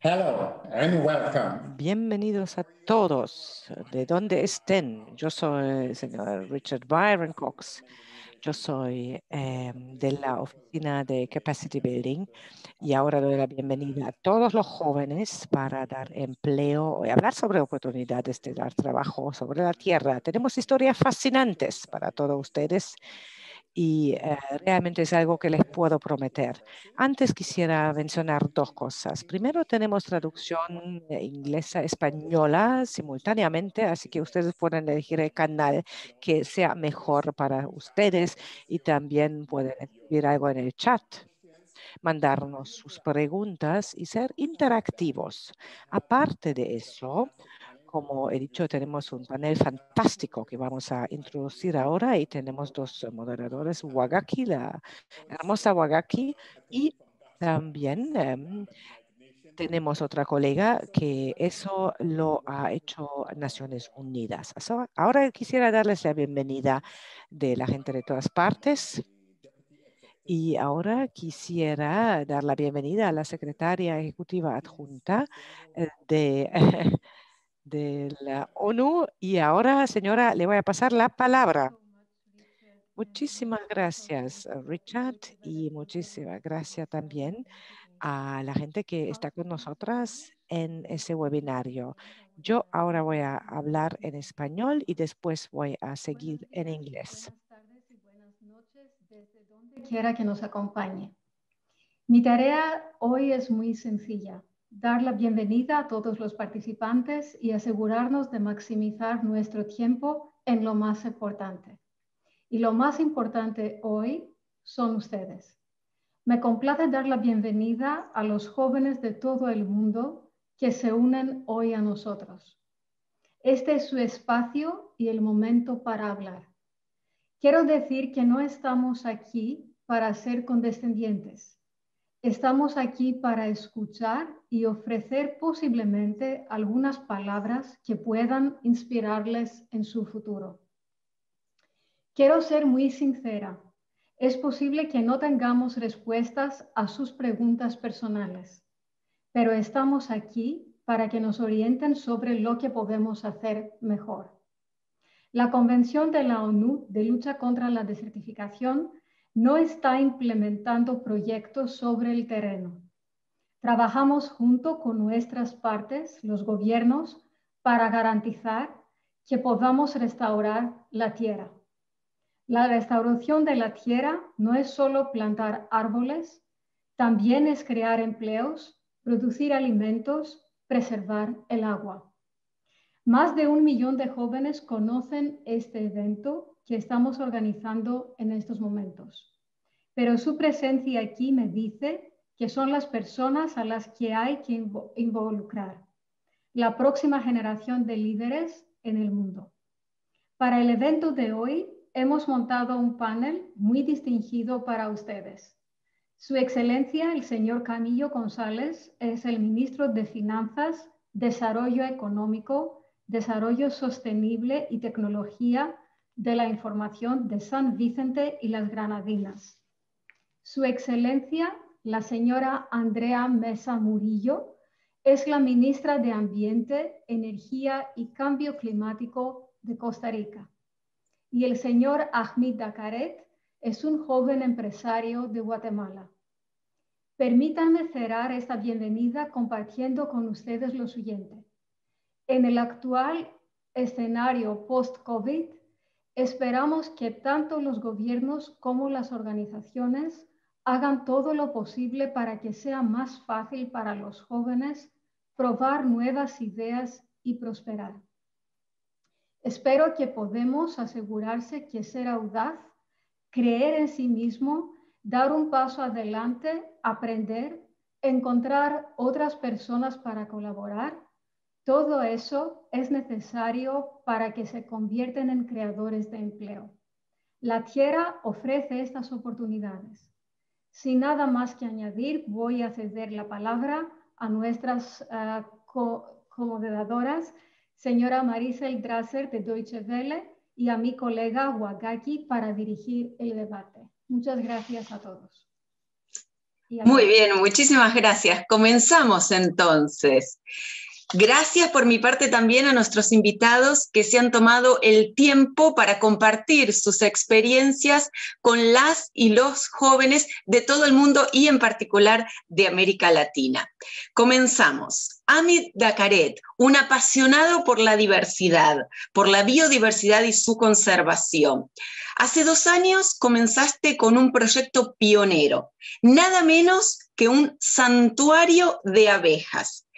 Hello and welcome. Bienvenidos a todos, de donde estén. Yo soy el señor Richard Byron Cox. Yo soy de la oficina de Capacity Building y ahora doy la bienvenida a todos los jóvenes para dar empleo y hablar sobre oportunidades de dar trabajo sobre la tierra. Tenemos historias fascinantes para todos ustedes y realmente es algo que les puedo prometer. Antes quisiera mencionar dos cosas. Primero, tenemos traducción inglesa-española simultáneamente, así que ustedes pueden elegir el canal que sea mejor para ustedes y también pueden escribir algo en el chat, mandarnos sus preguntas y ser interactivos. Aparte de eso, como he dicho, tenemos un panel fantástico que vamos a introducir ahora y tenemos dos moderadores, Wagaki, la hermosa Wagaki, y también tenemos otra colega que eso lo ha hecho Naciones Unidas. Ahora quisiera darles la bienvenida de la gente de todas partes. Y ahora quisiera dar la bienvenida a la secretaria ejecutiva adjunta de de la ONU. Y ahora, señora, le voy a pasar la palabra. Muchísimas gracias, Richard, y muchísimas gracias también a la gente que está con nosotras en ese webinario. Yo ahora voy a hablar en español y después voy a seguir en inglés. Buenas tardes y buenas noches desde donde quiera que nos acompañe. Mi tarea hoy es muy sencilla: dar la bienvenida a todos los participantes y asegurarnos de maximizar nuestro tiempo en lo más importante. Y lo más importante hoy son ustedes. Me complace dar la bienvenida a los jóvenes de todo el mundo que se unen hoy a nosotros. Este es su espacio y el momento para hablar. Quiero decir que no estamos aquí para ser condescendientes. Estamos aquí para escuchar y ofrecer posiblemente algunas palabras que puedan inspirarles en su futuro. Quiero ser muy sincera. Es posible que no tengamos respuestas a sus preguntas personales, pero estamos aquí para que nos orienten sobre lo que podemos hacer mejor. La Convención de la ONU de lucha contra la desertificación no está implementando proyectos sobre el terreno. Trabajamos junto con nuestras partes, los gobiernos, para garantizar que podamos restaurar la tierra. La restauración de la tierra no es solo plantar árboles, también es crear empleos, producir alimentos, preservar el agua. Más de 1 millón de jóvenes conocen este evento que estamos organizando en estos momentos, pero su presencia aquí me dice que son las personas a las que hay que involucrar, la próxima generación de líderes en el mundo. Para el evento de hoy hemos montado un panel muy distinguido para ustedes. Su Excelencia, el señor Camilo González, es el Ministro de Finanzas, Desarrollo Económico, Desarrollo Sostenible y Tecnología de la Información de San Vicente y las Granadinas. Su Excelencia, la señora Andrea Mesa Murillo, es la Ministra de Ambiente, Energía y Cambio Climático de Costa Rica. Y el señor Ahmed Dakaret es un joven empresario de Guatemala. Permítanme cerrar esta bienvenida compartiendo con ustedes lo siguiente. En el actual escenario post-COVID, esperamos que tanto los gobiernos como las organizaciones hagan todo lo posible para que sea más fácil para los jóvenes probar nuevas ideas y prosperar. Espero que podamos asegurarse que ser audaz, creer en sí mismo, dar un paso adelante, aprender, encontrar otras personas para colaborar, todo eso es necesario para que se conviertan en creadores de empleo. La tierra ofrece estas oportunidades. Sin nada más que añadir, voy a ceder la palabra a nuestras co-moderadoras, señora Marisel Drasser de Deutsche Welle y a mi colega Wagaki para dirigir el debate. Muchas gracias a todos. Muy bien, muchísimas gracias. Comenzamos entonces. Gracias por mi parte también a nuestros invitados que se han tomado el tiempo para compartir sus experiencias con las y los jóvenes de todo el mundo y en particular de América Latina. Comenzamos. Hamid Dakaret, un apasionado por la diversidad, por la biodiversidad y su conservación. Hace 2 años comenzaste con un proyecto pionero, nada menos que un santuario de abejas.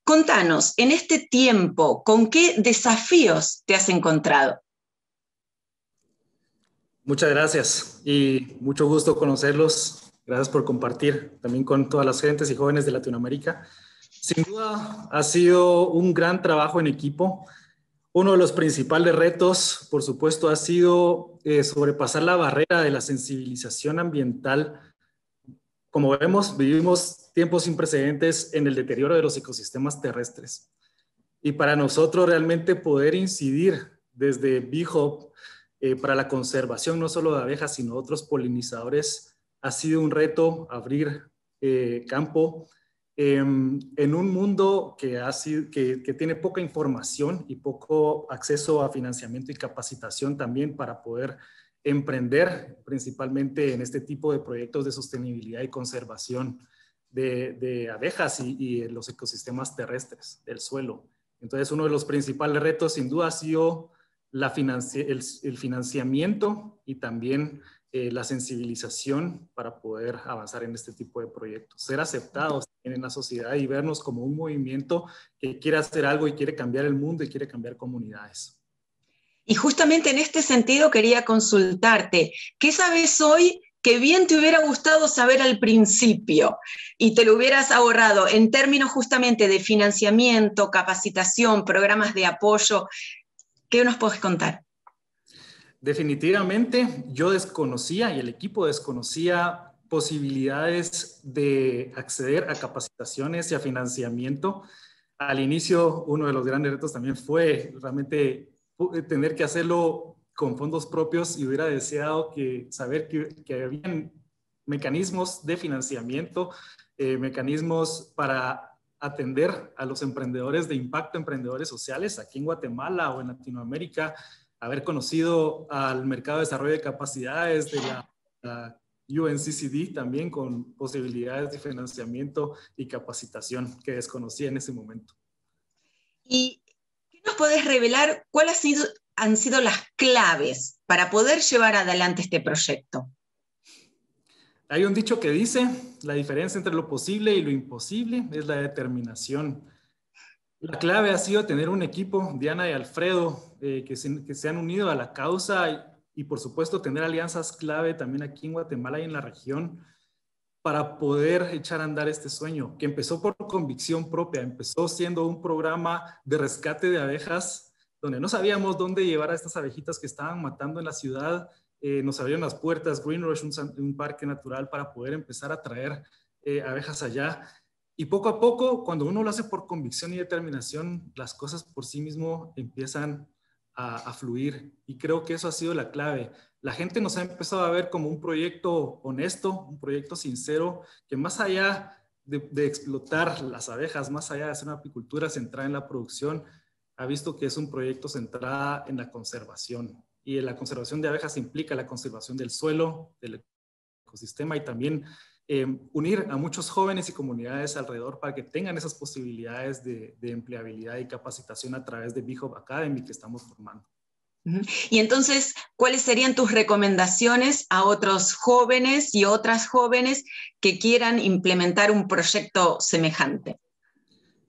Contanos, en este tiempo, ¿con qué desafíos te has encontrado? Muchas gracias y mucho gusto conocerlos. Gracias por compartir también con todas las gentes y jóvenes de Latinoamérica. Sin duda ha sido un gran trabajo en equipo. Uno de los principales retos, por supuesto, ha sido sobrepasar la barrera de la sensibilización ambiental. Como vemos, vivimos tiempos sin precedentes en el deterioro de los ecosistemas terrestres. Y para nosotros realmente poder incidir desde B-Hub para la conservación no solo de abejas, sino otros polinizadores, ha sido un reto abrir campo en un mundo que tiene poca información y poco acceso a financiamiento y capacitación también para poder emprender principalmente en este tipo de proyectos de sostenibilidad y conservación de abejas y los ecosistemas terrestres, del suelo. Entonces, uno de los principales retos sin duda ha sido el financiamiento y también la sensibilización para poder avanzar en este tipo de proyectos. Ser aceptados en la sociedad y vernos como un movimiento que quiere hacer algo y quiere cambiar el mundo y quiere cambiar comunidades. Y justamente en este sentido quería consultarte, ¿qué sabes hoy que bien te hubiera gustado saber al principio y te lo hubieras ahorrado en términos justamente de financiamiento, capacitación, programas de apoyo? ¿Qué nos puedes contar? Definitivamente yo desconocía y el equipo desconocía posibilidades de acceder a capacitaciones y a financiamiento. Al inicio, uno de los grandes retos también fue realmente tener que hacerlo con fondos propios y hubiera deseado saber que habían mecanismos de financiamiento, mecanismos para atender a los emprendedores de impacto, emprendedores sociales aquí en Guatemala o en Latinoamérica, haber conocido al mercado de desarrollo de capacidades de la UNCCD también con posibilidades de financiamiento y capacitación que desconocía en ese momento. ¿Y qué nos podés revelar cuáles han sido las claves para poder llevar adelante este proyecto? Hay un dicho que dice, la diferencia entre lo posible y lo imposible es la determinación. La clave ha sido tener un equipo, Diana y Alfredo, que se han unido a la causa y por supuesto tener alianzas clave también aquí en Guatemala y en la región para poder echar a andar este sueño, que empezó por convicción propia, empezó siendo un programa de rescate de abejas, donde no sabíamos dónde llevar a estas abejitas que estaban matando en la ciudad. Nos abrieron las puertas Greenrush, un parque natural, para poder empezar a traer abejas allá. Y poco a poco, cuando uno lo hace por convicción y determinación, las cosas por sí mismo empiezan a fluir. Y creo que eso ha sido la clave. La gente nos ha empezado a ver como un proyecto honesto, un proyecto sincero, que más allá de explotar las abejas, más allá de hacer una apicultura centrada en la producción, ha visto que es un proyecto centrado en la conservación. Y en la conservación de abejas implica la conservación del suelo, del ecosistema y también unir a muchos jóvenes y comunidades alrededor para que tengan esas posibilidades de empleabilidad y capacitación a través de B-Hub Academy que estamos formando. Y entonces, ¿cuáles serían tus recomendaciones a otros jóvenes y otras jóvenes que quieran implementar un proyecto semejante?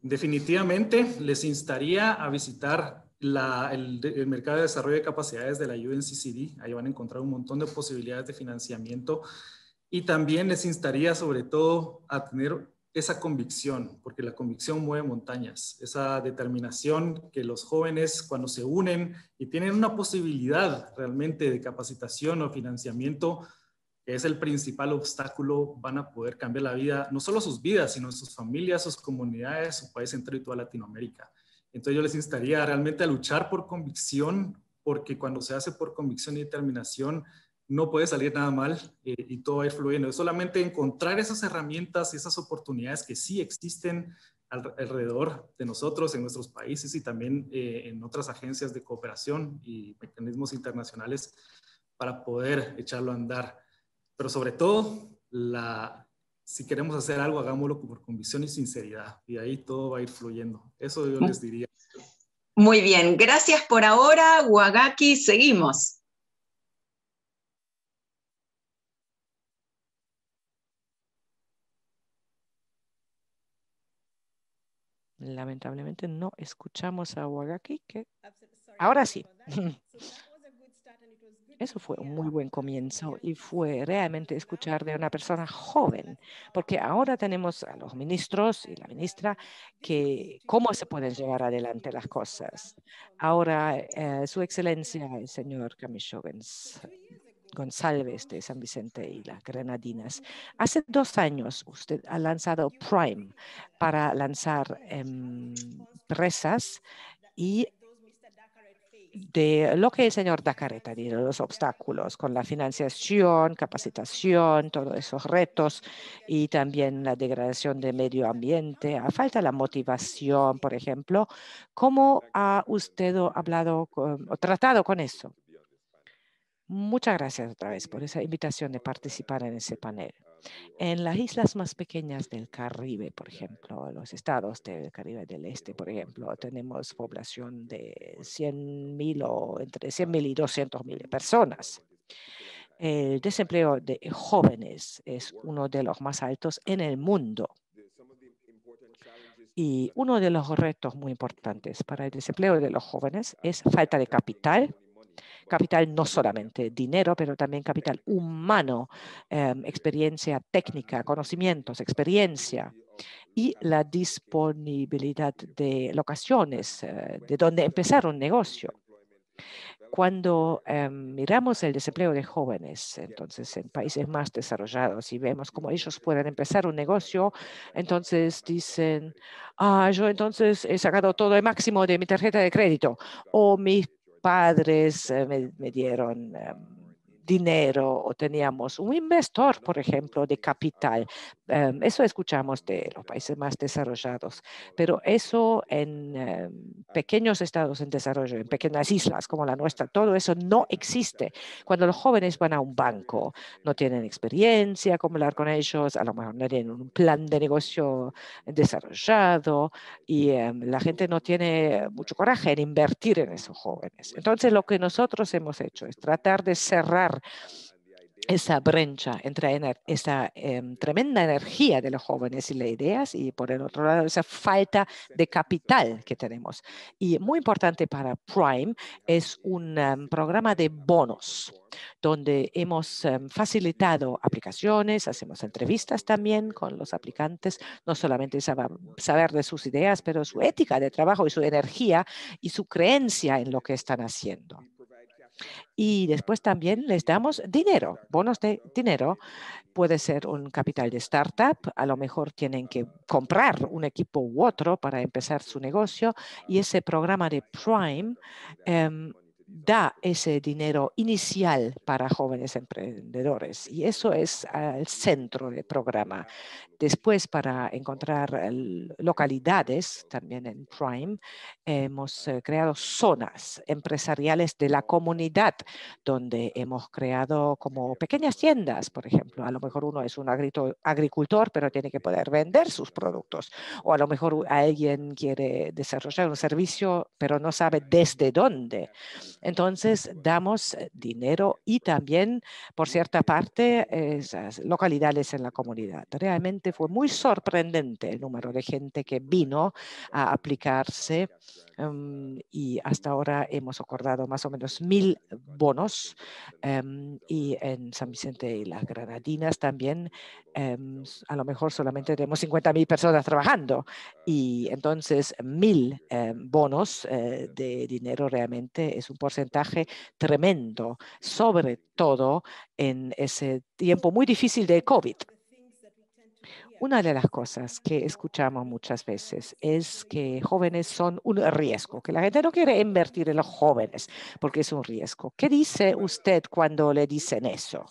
Definitivamente les instaría a visitar el mercado de desarrollo de capacidades de la UNCCD. Ahí van a encontrar un montón de posibilidades de financiamiento. Y también les instaría sobre todo a tener esa convicción, porque la convicción mueve montañas, esa determinación que los jóvenes cuando se unen y tienen una posibilidad realmente de capacitación o financiamiento, que es el principal obstáculo, van a poder cambiar la vida, no solo sus vidas, sino sus familias, sus comunidades, su país entero y toda Latinoamérica. Entonces yo les instaría realmente a luchar por convicción, porque cuando se hace por convicción y determinación, no puede salir nada mal y todo va a ir fluyendo. Es solamente encontrar esas herramientas y esas oportunidades que sí existen alrededor de nosotros, en nuestros países y también en otras agencias de cooperación y mecanismos internacionales para poder echarlo a andar. Pero sobre todo, si queremos hacer algo, hagámoslo por convicción y sinceridad y ahí todo va a ir fluyendo. Eso yo les diría. Muy bien, gracias por ahora, Wagaki, seguimos. Lamentablemente no escuchamos a Wagaki. Ahora sí. Eso fue un muy buen comienzo y fue realmente escuchar de una persona joven, porque ahora tenemos a los ministros y la ministra que cómo se pueden llevar adelante las cosas. Ahora, Su Excelencia, el señor Camacho González de San Vicente y las Granadinas. Hace 2 años usted ha lanzado Prime para lanzar empresas y de lo que el señor Dacareta dijo, los obstáculos con la financiación, capacitación, todos esos retos y también la degradación del medio ambiente, a falta la motivación, por ejemplo. ¿Cómo ha usted hablado o tratado con eso? Muchas gracias otra vez por esa invitación de participar en ese panel. En las islas más pequeñas del Caribe, por ejemplo, los estados del Caribe del Este, por ejemplo, tenemos población de 100.000 o entre 100.000 y 200.000 personas. El desempleo de jóvenes es uno de los más altos en el mundo. Y uno de los retos muy importantes para el desempleo de los jóvenes es falta de capital. Capital no solamente dinero, pero también capital humano, experiencia técnica, conocimientos, experiencia y la disponibilidad de locaciones de donde empezar un negocio. Cuando miramos el desempleo de jóvenes, entonces en países más desarrollados y vemos cómo ellos pueden empezar un negocio, entonces dicen, yo entonces he sacado todo el máximo de mi tarjeta de crédito o mis padres me dieron dinero o teníamos un inversor, por ejemplo, de capital. Eso escuchamos de los países más desarrollados, pero eso en pequeños estados en desarrollo, en pequeñas islas como la nuestra, todo eso no existe. Cuando los jóvenes van a un banco, no tienen experiencia, cómo hablar con ellos, a lo mejor no tienen un plan de negocio desarrollado y la gente no tiene mucho coraje en invertir en esos jóvenes. Entonces, lo que nosotros hemos hecho es tratar de cerrar esa brecha entre esa tremenda energía de los jóvenes y las ideas y por el otro lado esa falta de capital que tenemos. Y muy importante para Prime es un programa de bonos donde hemos facilitado aplicaciones, hacemos entrevistas también con los aplicantes, no solamente saber de sus ideas, pero su ética de trabajo y su energía y su creencia en lo que están haciendo. Y después también les damos dinero, bonos de dinero. Puede ser un capital de startup, a lo mejor tienen que comprar un equipo u otro para empezar su negocio y ese programa de Prime da ese dinero inicial para jóvenes emprendedores y eso es el centro del programa. Después, para encontrar localidades, también en Prime, hemos creado zonas empresariales de la comunidad, donde hemos creado como pequeñas tiendas, por ejemplo. A lo mejor uno es un agricultor, pero tiene que poder vender sus productos. O a lo mejor alguien quiere desarrollar un servicio, pero no sabe desde dónde. Entonces, damos dinero y también, por cierta parte, esas localidades en la comunidad. Realmente fue muy sorprendente el número de gente que vino a aplicarse y hasta ahora hemos acordado más o menos 1.000 bonos y en San Vicente y las Granadinas también a lo mejor solamente tenemos 50.000 personas trabajando y entonces 1.000 bonos de dinero realmente es un porcentaje tremendo, sobre todo en ese tiempo muy difícil de COVID. Una de las cosas que escuchamos muchas veces es que jóvenes son un riesgo, que la gente no quiere invertir en los jóvenes porque es un riesgo. ¿Qué dice usted cuando le dicen eso?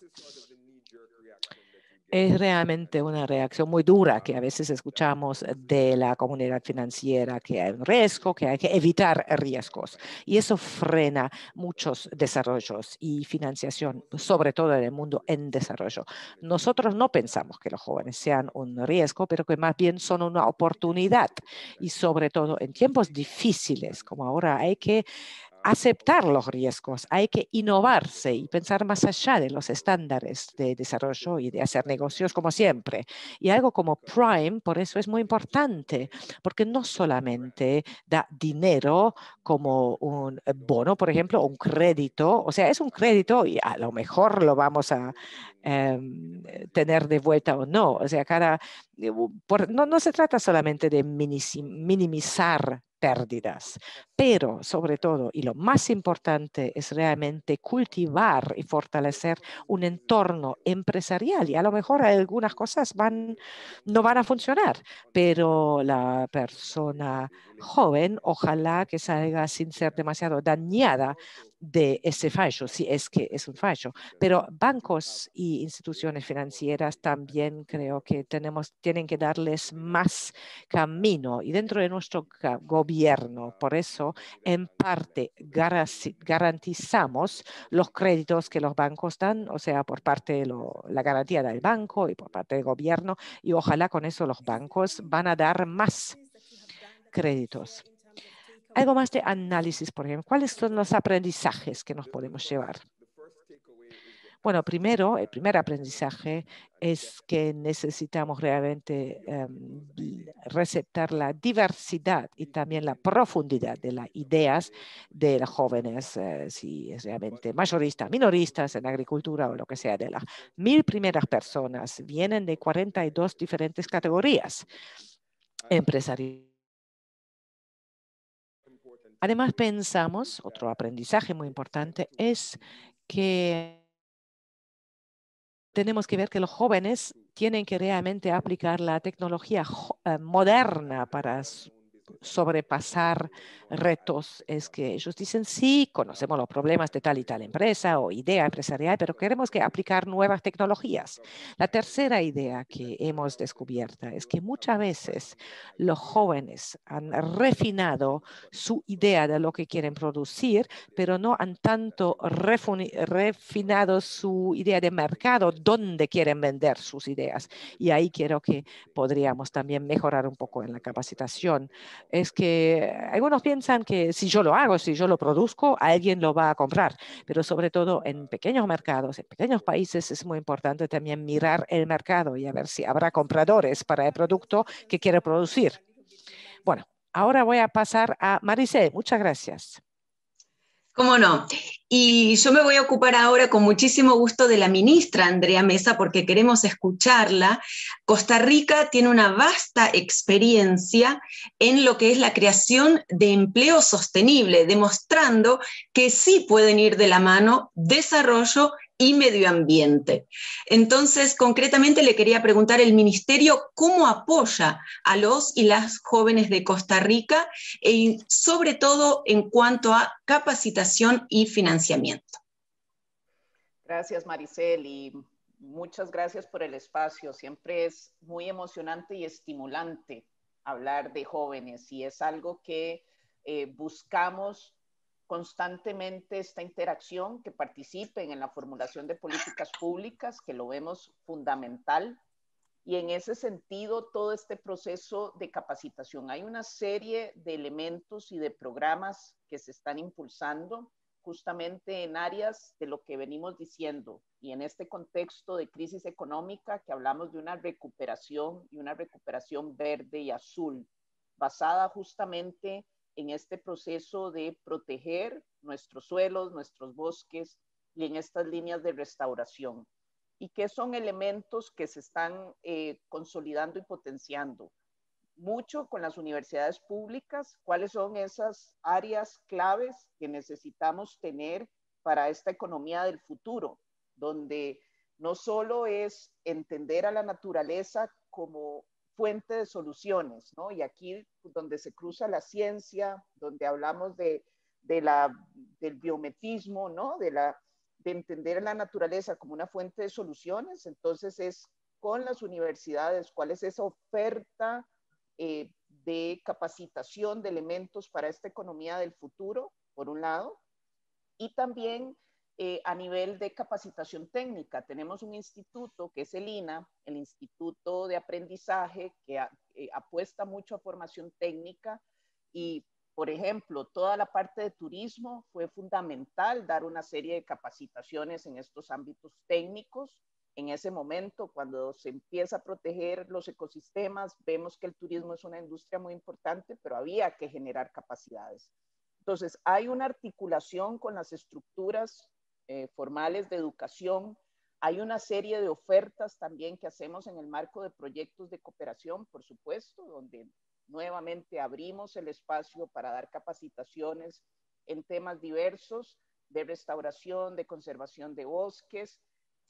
Es realmente una reacción muy dura que a veces escuchamos de la comunidad financiera, que hay un riesgo, que hay que evitar riesgos. Y eso frena muchos desarrollos y financiación, sobre todo en el mundo en desarrollo. Nosotros no pensamos que los jóvenes sean un riesgo, pero que más bien son una oportunidad. Y sobre todo en tiempos difíciles como ahora hay que aceptar los riesgos, hay que innovarse y pensar más allá de los estándares de desarrollo y de hacer negocios como siempre. Y algo como Prime, por eso es muy importante, porque no solamente da dinero como un bono, por ejemplo, o un crédito, o sea, es un crédito y a lo mejor lo vamos a tener de vuelta o no. O sea, no se trata solamente de minimizar pérdidas, pero sobre todo, y lo más importante, es realmente cultivar y fortalecer un entorno empresarial. Y a lo mejor algunas cosas no van a funcionar, pero la persona joven, ojalá que salga sin ser demasiado dañada de ese fallo, si es que es un fallo. Pero bancos y instituciones financieras también creo que tienen que darles más camino y dentro de nuestro gobierno. Por eso, en parte, garantizamos los créditos que los bancos dan, o sea, por parte de la garantía del banco y por parte del gobierno, y ojalá con eso los bancos van a dar más créditos. Algo más de análisis, por ejemplo. ¿Cuáles son los aprendizajes que nos podemos llevar? Bueno, primero, el primer aprendizaje es que necesitamos realmente receptar la diversidad y también la profundidad de las ideas de los jóvenes, si es realmente mayoristas, minoristas en agricultura o lo que sea. De las 1000 primeras personas vienen de 42 diferentes categorías empresariales. Además, pensamos, otro aprendizaje muy importante es que tenemos que ver que los jóvenes tienen que realmente aplicar la tecnología moderna para sobrepasar retos. Es que ellos dicen, sí, conocemos los problemas de tal y tal empresa o idea empresarial, pero queremos que aplicar nuevas tecnologías. La tercera idea que hemos descubierto es que muchas veces los jóvenes han refinado su idea de lo que quieren producir, pero no han tanto refinado su idea de mercado, dónde quieren vender sus ideas. Y ahí quiero que podríamos también mejorar un poco en la capacitación. Es que algunos piensan que si yo lo hago, si yo lo produzco, alguien lo va a comprar, pero sobre todo en pequeños mercados, en pequeños países es muy importante también mirar el mercado y a ver si habrá compradores para el producto que quiere producir. Bueno, ahora voy a pasar a Maricel. Muchas gracias. ¿Cómo no? Y yo me voy a ocupar ahora con muchísimo gusto de la ministra Andrea Mesa porque queremos escucharla. Costa Rica tiene una vasta experiencia en lo que es la creación de empleo sostenible, demostrando que sí pueden ir de la mano desarrollo y medio ambiente. Entonces, concretamente le quería preguntar el ministerio cómo apoya a los y las jóvenes de Costa Rica, y sobre todo en cuanto a capacitación y financiamiento. Gracias, Maricel, y muchas gracias por el espacio. Siempre es muy emocionante y estimulante hablar de jóvenes y es algo que buscamos constantemente, esta interacción, que participen en la formulación de políticas públicas, que lo vemos fundamental. Y en ese sentido, todo este proceso de capacitación, hay una serie de elementos y de programas que se están impulsando justamente en áreas de lo que venimos diciendo. Y en este contexto de crisis económica, que hablamos de una recuperación y una recuperación verde y azul, basada justamente en este proceso de proteger nuestros suelos, nuestros bosques y en estas líneas de restauración. ¿Y qué son elementos que se están consolidando y potenciando? Mucho con las universidades públicas, cuáles son esas áreas claves que necesitamos tener para esta economía del futuro, donde no solo es entender a la naturaleza como fuente de soluciones, ¿no? Y aquí donde se cruza la ciencia, donde hablamos del biometismo, ¿no? De entender la naturaleza como una fuente de soluciones, entonces es con las universidades, cuál es esa oferta de capacitación de elementos para esta economía del futuro, por un lado, y también a nivel de capacitación técnica. Tenemos un instituto que es el INA, el Instituto de Aprendizaje, que apuesta mucho a formación técnica y, por ejemplo, toda la parte de turismo fue fundamental dar una serie de capacitaciones en estos ámbitos técnicos. En ese momento, cuando se empieza a proteger los ecosistemas, vemos que el turismo es una industria muy importante, pero había que generar capacidades. Entonces, hay una articulación con las estructuras formales de educación. Hay una serie de ofertas también que hacemos en el marco de proyectos de cooperación, por supuesto, donde nuevamente abrimos el espacio para dar capacitaciones en temas diversos de restauración, de conservación de bosques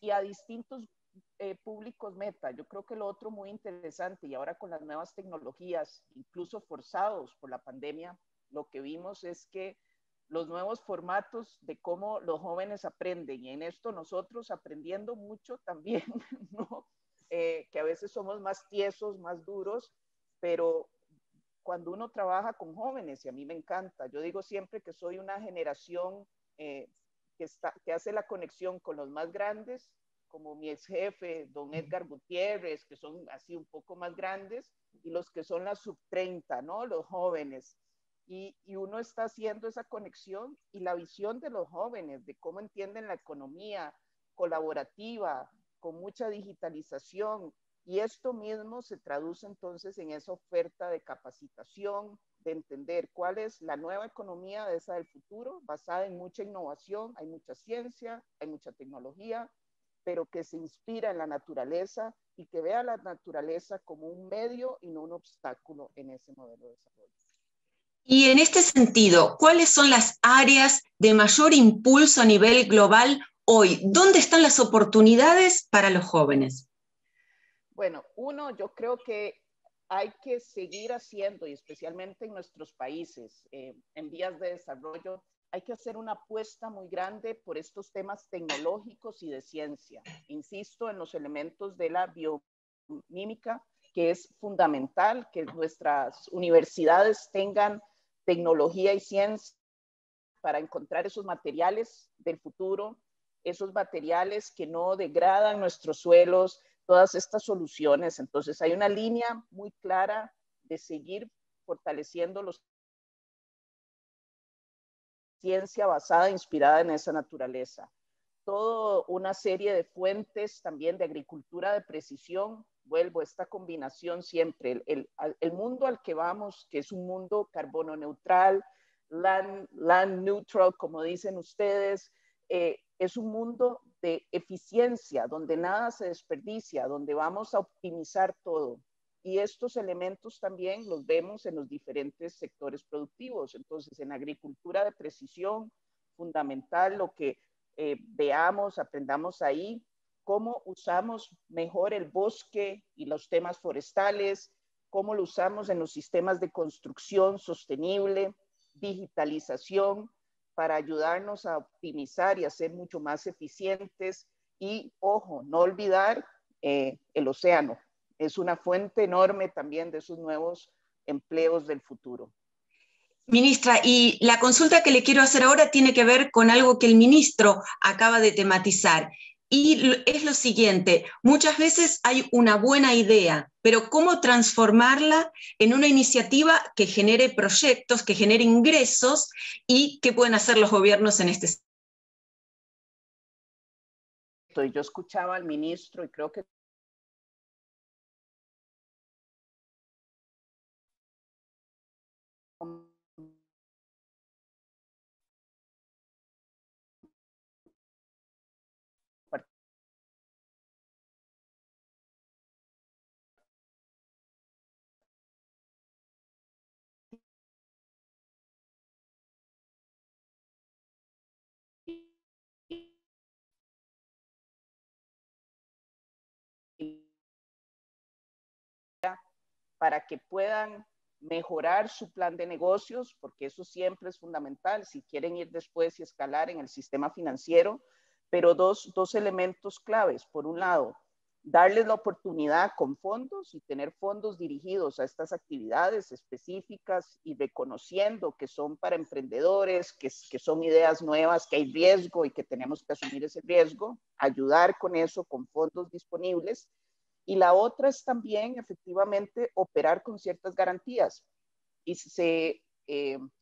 y a distintos públicos meta. Yo creo que lo otro muy interesante, y ahora con las nuevas tecnologías, incluso forzados por la pandemia, lo que vimos es que los nuevos formatos de cómo los jóvenes aprenden, y en esto nosotros aprendiendo mucho también, ¿no? Que a veces somos más tiesos, más duros, pero cuando uno trabaja con jóvenes, y a mí me encanta, yo digo siempre que soy una generación que hace la conexión con los más grandes, como mi ex jefe, don Edgar Gutiérrez, que son así un poco más grandes, y los que son las sub-30, ¿no? Los jóvenes. Y uno está haciendo esa conexión y la visión de los jóvenes, de cómo entienden la economía colaborativa, con mucha digitalización. Y esto mismo se traduce entonces en esa oferta de capacitación, de entender cuál es la nueva economía de esa del futuro, basada en mucha innovación, hay mucha ciencia, hay mucha tecnología, pero que se inspira en la naturaleza y que vea la naturaleza como un medio y no un obstáculo en ese modelo de desarrollo. Y en este sentido, ¿cuáles son las áreas de mayor impulso a nivel global hoy? ¿Dónde están las oportunidades para los jóvenes? Bueno, uno, yo creo que hay que seguir haciendo, y especialmente en nuestros países en vías de desarrollo, hay que hacer una apuesta muy grande por estos temas tecnológicos y de ciencia. Insisto en los elementos de la biomímica, que es fundamental que nuestras universidades tengan tecnología y ciencia para encontrar esos materiales del futuro, esos materiales que no degradan nuestros suelos, todas estas soluciones. Entonces hay una línea muy clara de seguir fortaleciendo los ciencia basada, inspirada en esa naturaleza. Toda una serie de fuentes también de agricultura de precisión. Vuelvo a esta combinación siempre. El mundo al que vamos, que es un mundo carbono neutral, land neutral, como dicen ustedes, es un mundo de eficiencia, donde nada se desperdicia, donde vamos a optimizar todo. Y estos elementos también los vemos en los diferentes sectores productivos. Entonces, en agricultura de precisión, fundamental lo que veamos, aprendamos ahí, cómo usamos mejor el bosque y los temas forestales, cómo lo usamos en los sistemas de construcción sostenible, digitalización, para ayudarnos a optimizar y a ser mucho más eficientes. Y, ojo, no olvidar el océano. Es una fuente enorme también de esos nuevos empleos del futuro. Ministra, y la consulta que le quiero hacer ahora tiene que ver con algo que el ministro acaba de tematizar. Y es lo siguiente, muchas veces hay una buena idea, pero ¿cómo transformarla en una iniciativa que genere proyectos, que genere ingresos y qué pueden hacer los gobiernos en este sentido? Yo escuchaba al ministro y creo que para que puedan mejorar su plan de negocios, porque eso siempre es fundamental si quieren ir después y escalar en el sistema financiero, pero dos elementos claves. Por un lado, darles la oportunidad con fondos y tener fondos dirigidos a estas actividades específicas y reconociendo que son para emprendedores, que son ideas nuevas, que hay riesgo y que tenemos que asumir ese riesgo, ayudar con eso, con fondos disponibles. Y la otra es también, efectivamente, operar con ciertas garantías. Y se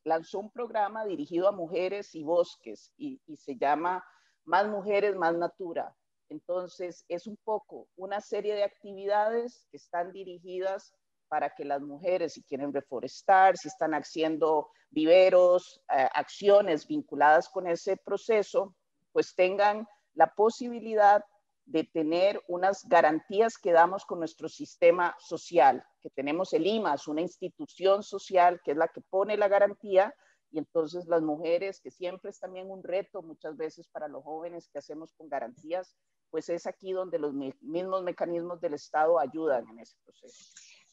lanzó un programa dirigido a mujeres y bosques y se llama Más Mujeres, Más Natura. Entonces, es un poco una serie de actividades que están dirigidas para que las mujeres, si quieren reforestar, si están haciendo viveros, acciones vinculadas con ese proceso, pues tengan la posibilidad de tener unas garantías que damos con nuestro sistema social, que tenemos el IMAS, una institución social que es la que pone la garantía, y entonces las mujeres, que siempre es también un reto muchas veces para los jóvenes que hacemos con garantías, pues es aquí donde los mismos mecanismos del Estado ayudan en ese proceso.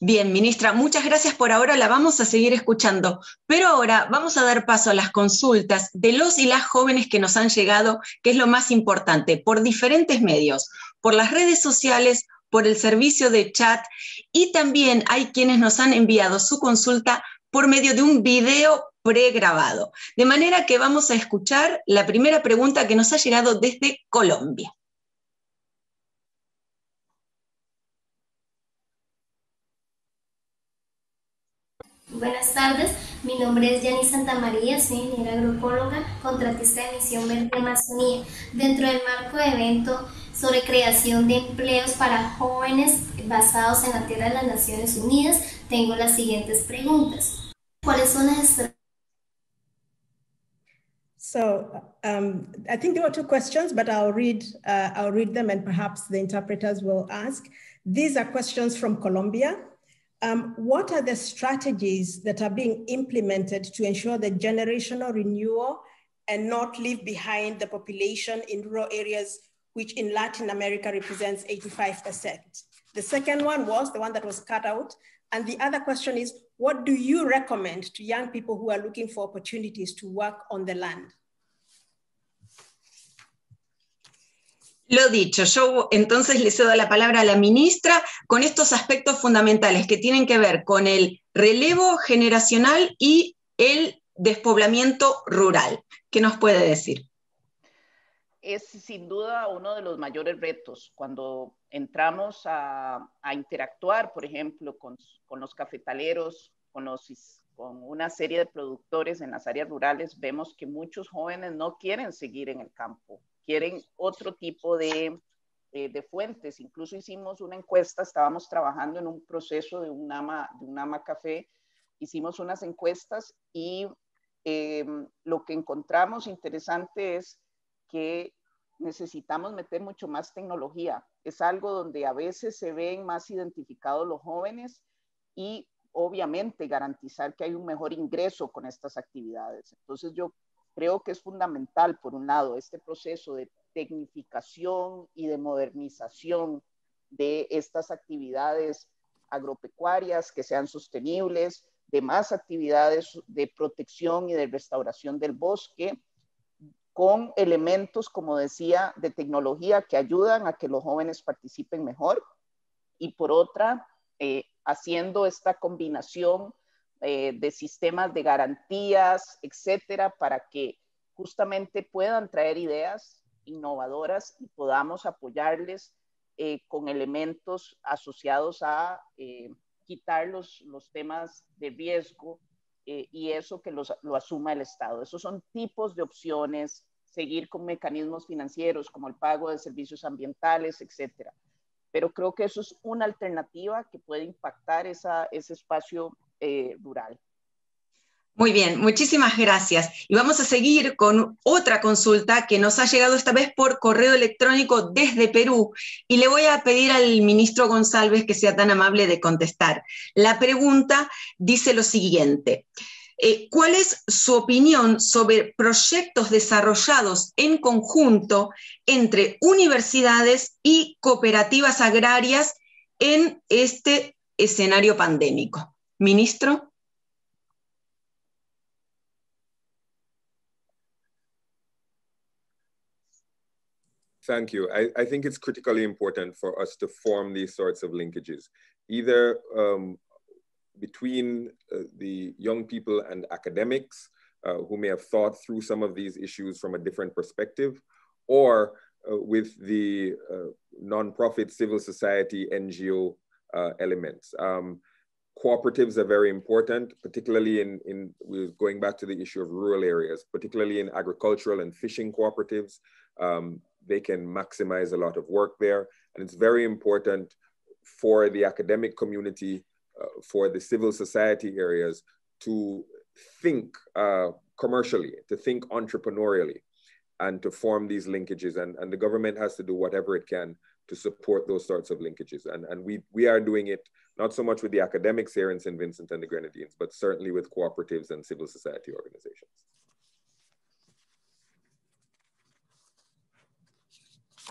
Bien, ministra, muchas gracias por ahora, la vamos a seguir escuchando, pero ahora vamos a dar paso a las consultas de los y las jóvenes que nos han llegado, que es lo más importante, por diferentes medios, por las redes sociales, por el servicio de chat, y también hay quienes nos han enviado su consulta por medio de un video pregrabado. De manera que vamos a escuchar la primera pregunta que nos ha llegado desde Colombia. Buenas tardes, mi nombre es Yanni Santamaría, soy ingeniera agroecóloga, contratista de Misión Verde Amazonía. Dentro del marco de evento sobre creación de empleos para jóvenes basados en la tierra de las Naciones Unidas, tengo las siguientes preguntas. ¿Cuáles son las estrategias? So I think there were two questions, but I'll read them and perhaps the interpreters will ask. These are questions from Colombia. What are the strategies that are being implemented to ensure the generational renewal and not leave behind the population in rural areas, which in Latin America represents 85%? The second one was the one that was cut out. And the other question is, what do you recommend to young people who are looking for opportunities to work on the land? Lo dicho, yo entonces le cedo la palabra a la ministra con estos aspectos fundamentales que tienen que ver con el relevo generacional y el despoblamiento rural. ¿Qué nos puede decir? Es sin duda uno de los mayores retos. Cuando entramos a interactuar, por ejemplo, con los cafetaleros, con una serie de productores en las áreas rurales, vemos que muchos jóvenes no quieren seguir en el campo, quieren otro tipo de fuentes. Incluso hicimos una encuesta, estábamos trabajando en un proceso de un NAMA Café, hicimos unas encuestas y lo que encontramos interesante es que necesitamos meter mucho más tecnología. Es algo donde a veces se ven más identificados los jóvenes y obviamente garantizar que hay un mejor ingreso con estas actividades. Entonces yo creo que es fundamental, por un lado, este proceso de tecnificación y de modernización de estas actividades agropecuarias que sean sostenibles, de más actividades de protección y de restauración del bosque, con elementos, como decía, de tecnología que ayudan a que los jóvenes participen mejor, y por otra, haciendo esta combinación de sistemas de garantías, etcétera, para que justamente puedan traer ideas innovadoras y podamos apoyarles con elementos asociados a quitar los temas de riesgo y eso que lo asuma el Estado. Esos son tipos de opciones, seguir con mecanismos financieros como el pago de servicios ambientales, etcétera. Pero creo que eso es una alternativa que puede impactar ese espacio rural. Muy bien, muchísimas gracias. Y vamos a seguir con otra consulta que nos ha llegado esta vez por correo electrónico desde Perú. Y le voy a pedir al ministro González que sea tan amable de contestar. La pregunta dice lo siguiente. ¿Cuál es su opinión sobre proyectos desarrollados en conjunto entre universidades y cooperativas agrarias en este escenario pandémico. Ministro. Thank you. I think it's critically important for us to form these sorts of linkages, either between the young people and academics who may have thought through some of these issues from a different perspective, or with the nonprofit, civil society, NGO elements. Cooperatives are very important, particularly we're going back to the issue of rural areas, particularly in agricultural and fishing cooperatives. They can maximize a lot of work there. And it's very important for the academic community, for the civil society areas to think commercially, to think entrepreneurially, and to form these linkages. And the government has to do whatever it can to support those sorts of linkages. And we are doing it, not so much with the academics here in St. Vincent and the Grenadines, but certainly with cooperatives and civil society organizations.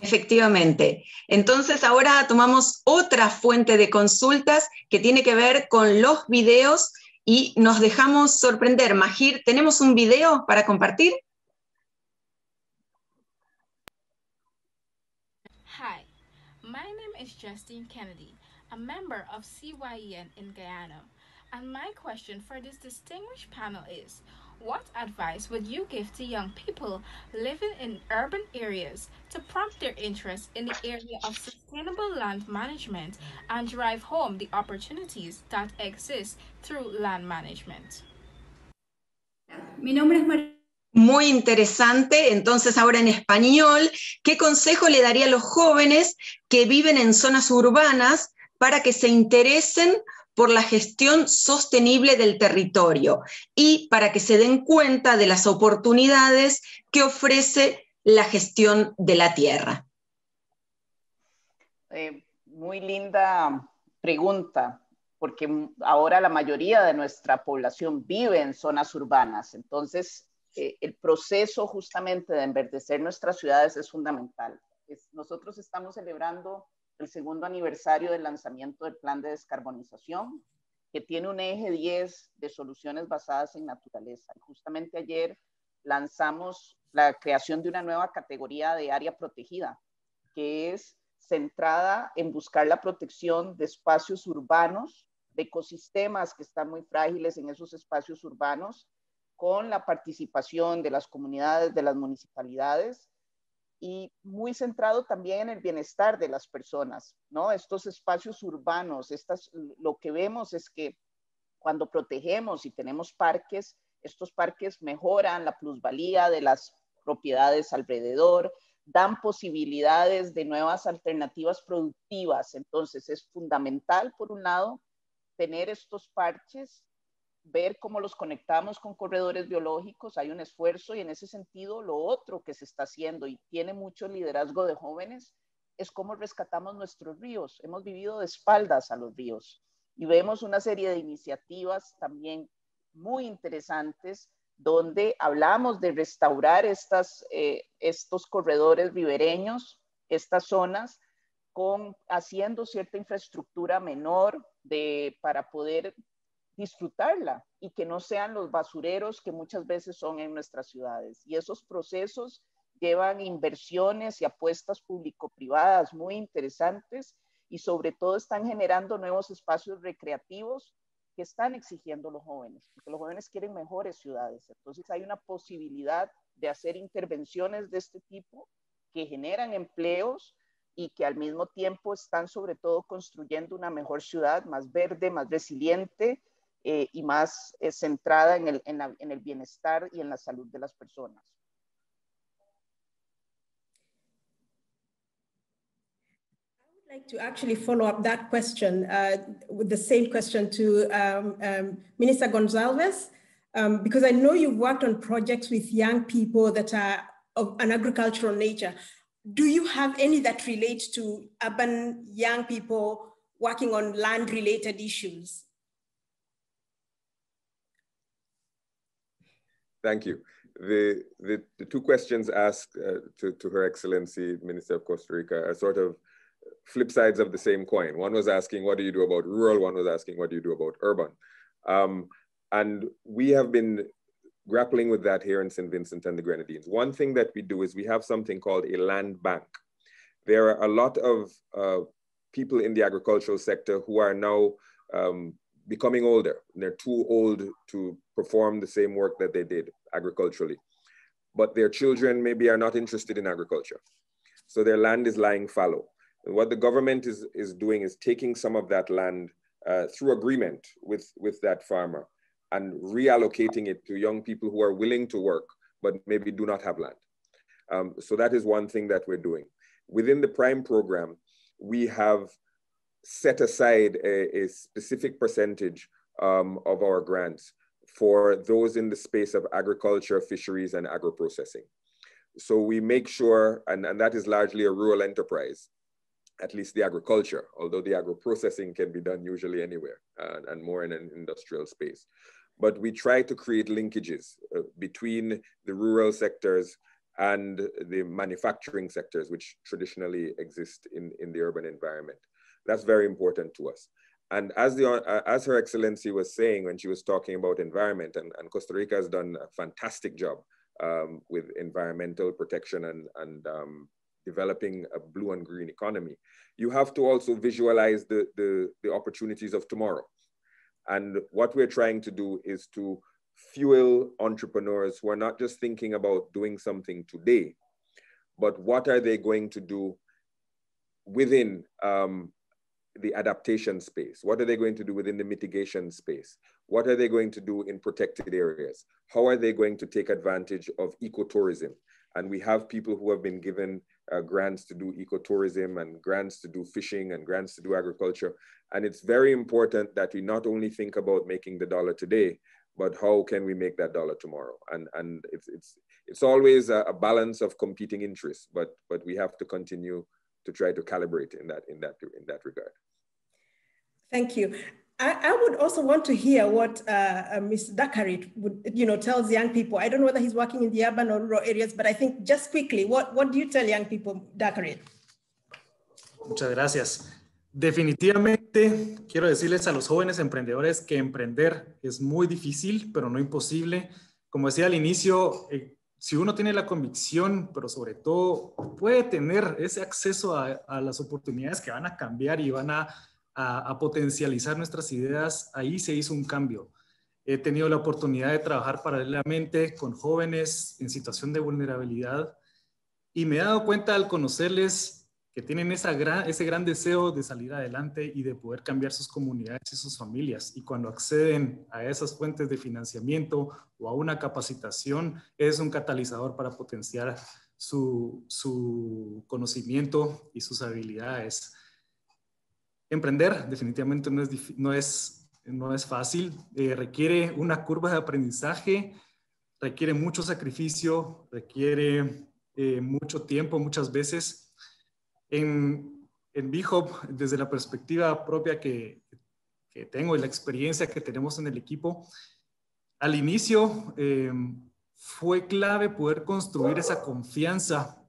Efectivamente. Entonces ahora tomamos otra fuente de consultas que tiene que ver con los videos y nos dejamos sorprender. Mahir, ¿tenemos un video para compartir? Hi, my name is Justine Kennedy, a member of CYEN in Guyana, and my question for this distinguished panel is, what advice would you give to young people living in urban areas to prompt their interest in the area of sustainable land management and drive home the opportunities that exist through land management? Mi nombre es María. Muy interesante. Entonces, ahora en español, ¿qué consejo le daría a los jóvenes que viven en zonas urbanas para que se interesen por la gestión sostenible del territorio y para que se den cuenta de las oportunidades que ofrece la gestión de la tierra? Muy linda pregunta, porque ahora la mayoría de nuestra población vive en zonas urbanas, entonces el proceso justamente de enverdecer nuestras ciudades es fundamental. Nosotros estamos celebrando el segundo aniversario del lanzamiento del plan de descarbonización, que tiene un eje 10 de soluciones basadas en naturaleza. Y justamente ayer lanzamos la creación de una nueva categoría de área protegida, que es centrada en buscar la protección de espacios urbanos, de ecosistemas que están muy frágiles en esos espacios urbanos, con la participación de las comunidades, de las municipalidades, y muy centrado también en el bienestar de las personas, ¿no? Estos espacios urbanos, lo que vemos es que cuando protegemos y tenemos parques, estos parques mejoran la plusvalía de las propiedades alrededor, dan posibilidades de nuevas alternativas productivas. Entonces es fundamental, por un lado, tener estos parches, ver cómo los conectamos con corredores biológicos. Hay un esfuerzo y en ese sentido lo otro que se está haciendo y tiene mucho liderazgo de jóvenes es cómo rescatamos nuestros ríos. Hemos vivido de espaldas a los ríos y vemos una serie de iniciativas también muy interesantes donde hablamos de restaurar estos corredores ribereños, estas zonas, haciendo cierta infraestructura menor para poder disfrutarla y que no sean los basureros que muchas veces son en nuestras ciudades. Y esos procesos llevan inversiones y apuestas público-privadas muy interesantes y sobre todo están generando nuevos espacios recreativos que están exigiendo los jóvenes, porque los jóvenes quieren mejores ciudades. Entonces hay una posibilidad de hacer intervenciones de este tipo que generan empleos y que al mismo tiempo están sobre todo construyendo una mejor ciudad, más verde, más resiliente, y más centrada en el bienestar y en la salud de las personas. I would like to actually follow up that question with the same question to Minister Gonzalez, because I know you've worked on projects with young people that are of an agricultural nature. Do you have any that relate to urban young people working on land-related issues? Thank you. The two questions asked to Her Excellency, Minister of Costa Rica, are sort of flip sides of the same coin. One was asking, what do you do about rural? One was asking, what do you do about urban? And we have been grappling with that here in St. Vincent and the Grenadines. One thing that we do is we have something called a land bank. There are a lot of people in the agricultural sector who are now becoming older. They're too old to perform the same work that they did agriculturally. But their children maybe are not interested in agriculture. So their land is lying fallow. And what the government is doing is taking some of that land through agreement with that farmer and reallocating it to young people who are willing to work, but maybe do not have land. So that is one thing that we're doing. Within the PRIME program, we have set aside a specific percentage of our grants for those in the space of agriculture, fisheries, and agro-processing. So we make sure, and that is largely a rural enterprise, at least the agriculture, although the agro-processing can be done usually anywhere and more in an industrial space. But we try to create linkages between the rural sectors and the manufacturing sectors, which traditionally exist in the urban environment. That's very important to us. And as Her Excellency was saying when she was talking about environment, and Costa Rica has done a fantastic job with environmental protection and developing a blue and green economy, you have to also visualize the opportunities of tomorrow. And what we're trying to do is to fuel entrepreneurs who are not just thinking about doing something today, but what are they going to do within the adaptation space? What are they going to do within the mitigation space? What are they going to do in protected areas? How are they going to take advantage of ecotourism? And we have people who have been given grants to do ecotourism and grants to do fishing and grants to do agriculture. And it's very important that we not only think about making the dollar today, but how can we make that dollar tomorrow? And it's always a balance of competing interests, but we have to continue to try to calibrate in that regard. Thank you. I would also want to hear what Mr. Dakarit would, tells young people. I don't know whether he's working in the urban or rural areas, but I think just quickly, what do you tell young people, Dakarit? Muchas gracias. Definitivamente quiero decirles a los jóvenes emprendedores que emprender es muy difícil, pero no imposible. Como decía al inicio, si uno tiene la convicción, pero sobre todo puede tener ese acceso a las oportunidades que van a cambiar y van a potencializar nuestras ideas, ahí se hizo un cambio. He tenido la oportunidad de trabajar paralelamente con jóvenes en situación de vulnerabilidad y me he dado cuenta al conocerles que tienen ese gran deseo de salir adelante y de poder cambiar sus comunidades y sus familias. Y cuando acceden a esas fuentes de financiamiento o a una capacitación, es un catalizador para potenciar su conocimiento y sus habilidades. Emprender definitivamente no es fácil, requiere una curva de aprendizaje, requiere mucho sacrificio, requiere mucho tiempo muchas veces. En B-Hub, desde la perspectiva propia que tengo y la experiencia que tenemos en el equipo, al inicio fue clave poder construir esa confianza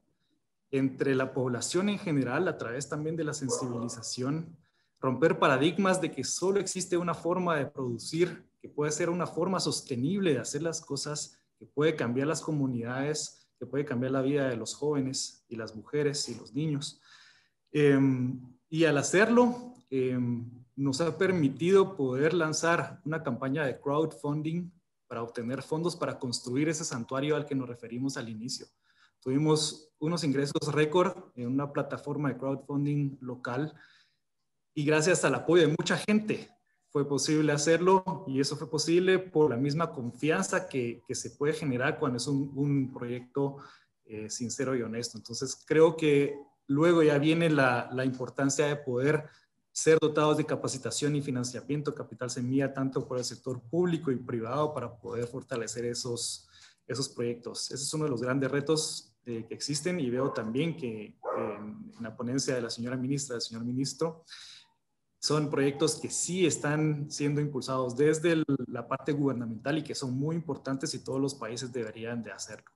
entre la población en general a través también de la sensibilización, romper paradigmas de que solo existe una forma de producir, que puede ser una forma sostenible de hacer las cosas, que puede cambiar las comunidades, que puede cambiar la vida de los jóvenes y las mujeres y los niños. Y al hacerlo, nos ha permitido poder lanzar una campaña de crowdfunding para obtener fondos para construir ese santuario al que nos referimos al inicio. Tuvimos unos ingresos récord en una plataforma de crowdfunding local y gracias al apoyo de mucha gente fue posible hacerlo, y eso fue posible por la misma confianza que se puede generar cuando es un proyecto sincero y honesto. Entonces creo que luego ya viene la importancia de poder ser dotados de capacitación y financiamiento, capital semilla, tanto por el sector público y privado para poder fortalecer esos proyectos. Ese es uno de los grandes retos que existen, y veo también que en la ponencia de la señora ministra, del señor ministro, son proyectos que sí están siendo impulsados desde la parte gubernamental y que son muy importantes y todos los países deberían de hacerlo.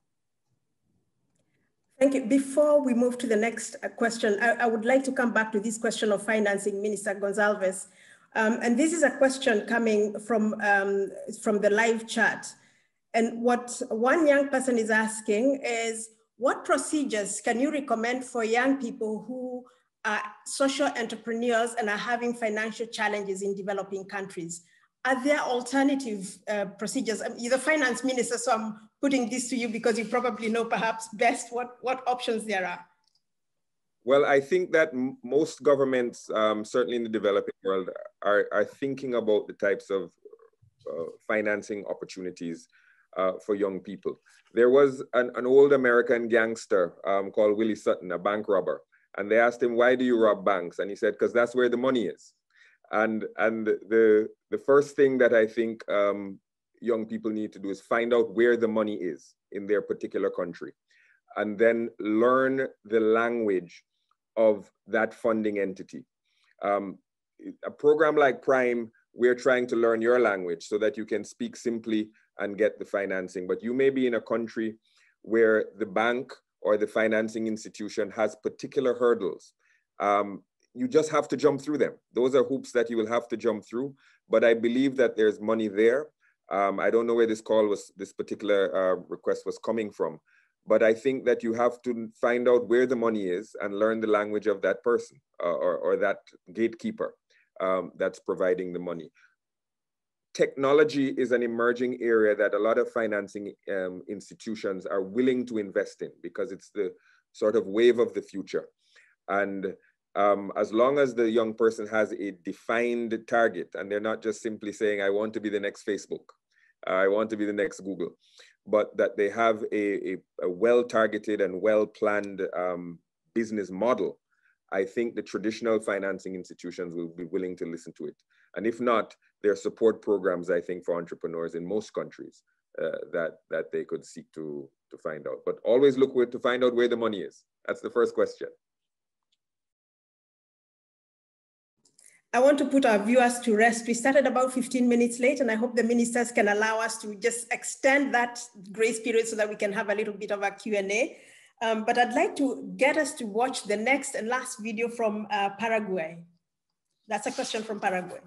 Thank you. Before we move to the next question, I would like to come back to this question of financing, Minister Gonzalez. And this is a question coming from the live chat. And what one young person is asking is, what procedures can you recommend for young people who are social entrepreneurs and are having financial challenges in developing countries? Are there alternative procedures? You're the finance minister, so I'm putting this to you because you probably know perhaps best what options there are. Well, I think that most governments, certainly in the developing world, are thinking about the types of financing opportunities for young people. There was an old American gangster called Willie Sutton, a bank robber. And they asked him, why do you rob banks? And he said, because that's where the money is. And the first thing that I think young people need to do is find out where the money is in their particular country, and then learn the language of that funding entity. A program like Prime, we're trying to learn your language so that you can speak simply and get the financing. But you may be in a country where the bank or the financing institution has particular hurdles. You just have to jump through them. Those are hoops that you will have to jump through. But I believe that there's money there. I don't know where this particular request was coming from, but I think that you have to find out where the money is and learn the language of that person or that gatekeeper that's providing the money. Technology is an emerging area that a lot of financing institutions are willing to invest in because it's the sort of wave of the future. And as long as the young person has a defined target and they're not just simply saying, I want to be the next Facebook, I want to be the next Google, but that they have a well-targeted and well-planned business model, I think the traditional financing institutions will be willing to listen to it. And if not, there are support programs, I think, for entrepreneurs in most countries that they could seek to find out. But always look to find out where the money is. That's the first question. I want to put our viewers to rest. We started about 15 minutes late, and I hope the ministers can allow us to just extend that grace period so that we can have a little bit of a Q&A. But I'd like to get us to watch the next and last video from Paraguay. That's a question from Paraguay.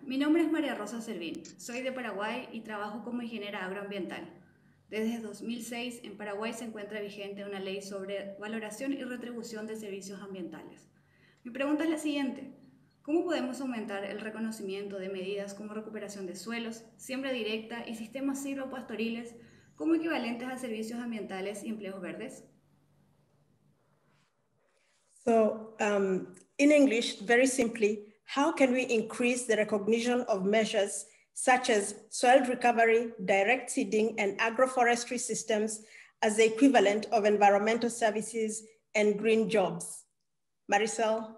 Mi nombre es María Rosa Servín, soy de Paraguay y trabajo como ingeniera agroambiental. Desde 2006 en Paraguay se encuentra vigente una ley sobre valoración y retribución de servicios ambientales. Mi pregunta es la siguiente: ¿cómo podemos aumentar el reconocimiento de medidas como recuperación de suelos, siembra directa y sistemas silvopastoriles como equivalentes a servicios ambientales y empleos verdes? So, in English, very simply, how can we increase the recognition of measures such as soil recovery, direct seeding, and agroforestry systems as the equivalent of environmental services and green jobs? Marisol?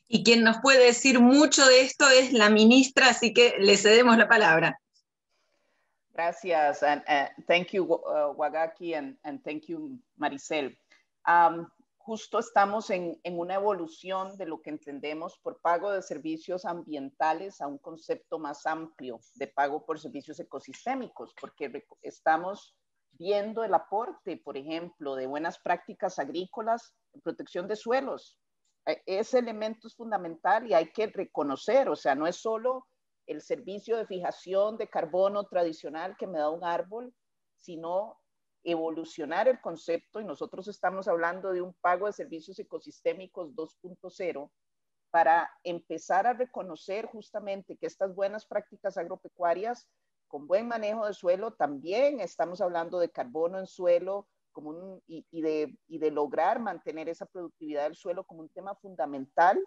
Y quien nos puede decir mucho de esto es la ministra, así que le cedemos la palabra. Gracias, and thank you, Wagaki, and thank you, Maricel. Justo estamos en una evolución de lo que entendemos por pago de servicios ambientales a un concepto más amplio de pago por servicios ecosistémicos, porque estamos viendo el aporte, por ejemplo, de buenas prácticas agrícolas en protección de suelos. Ese elemento es fundamental y hay que reconocer, o sea, no es solo el servicio de fijación de carbono tradicional que me da un árbol, sino evolucionar el concepto, y nosotros estamos hablando de un pago de servicios ecosistémicos 2.0 para empezar a reconocer justamente que estas buenas prácticas agropecuarias con buen manejo de suelo, también estamos hablando de carbono en suelo y de lograr mantener esa productividad del suelo como un tema fundamental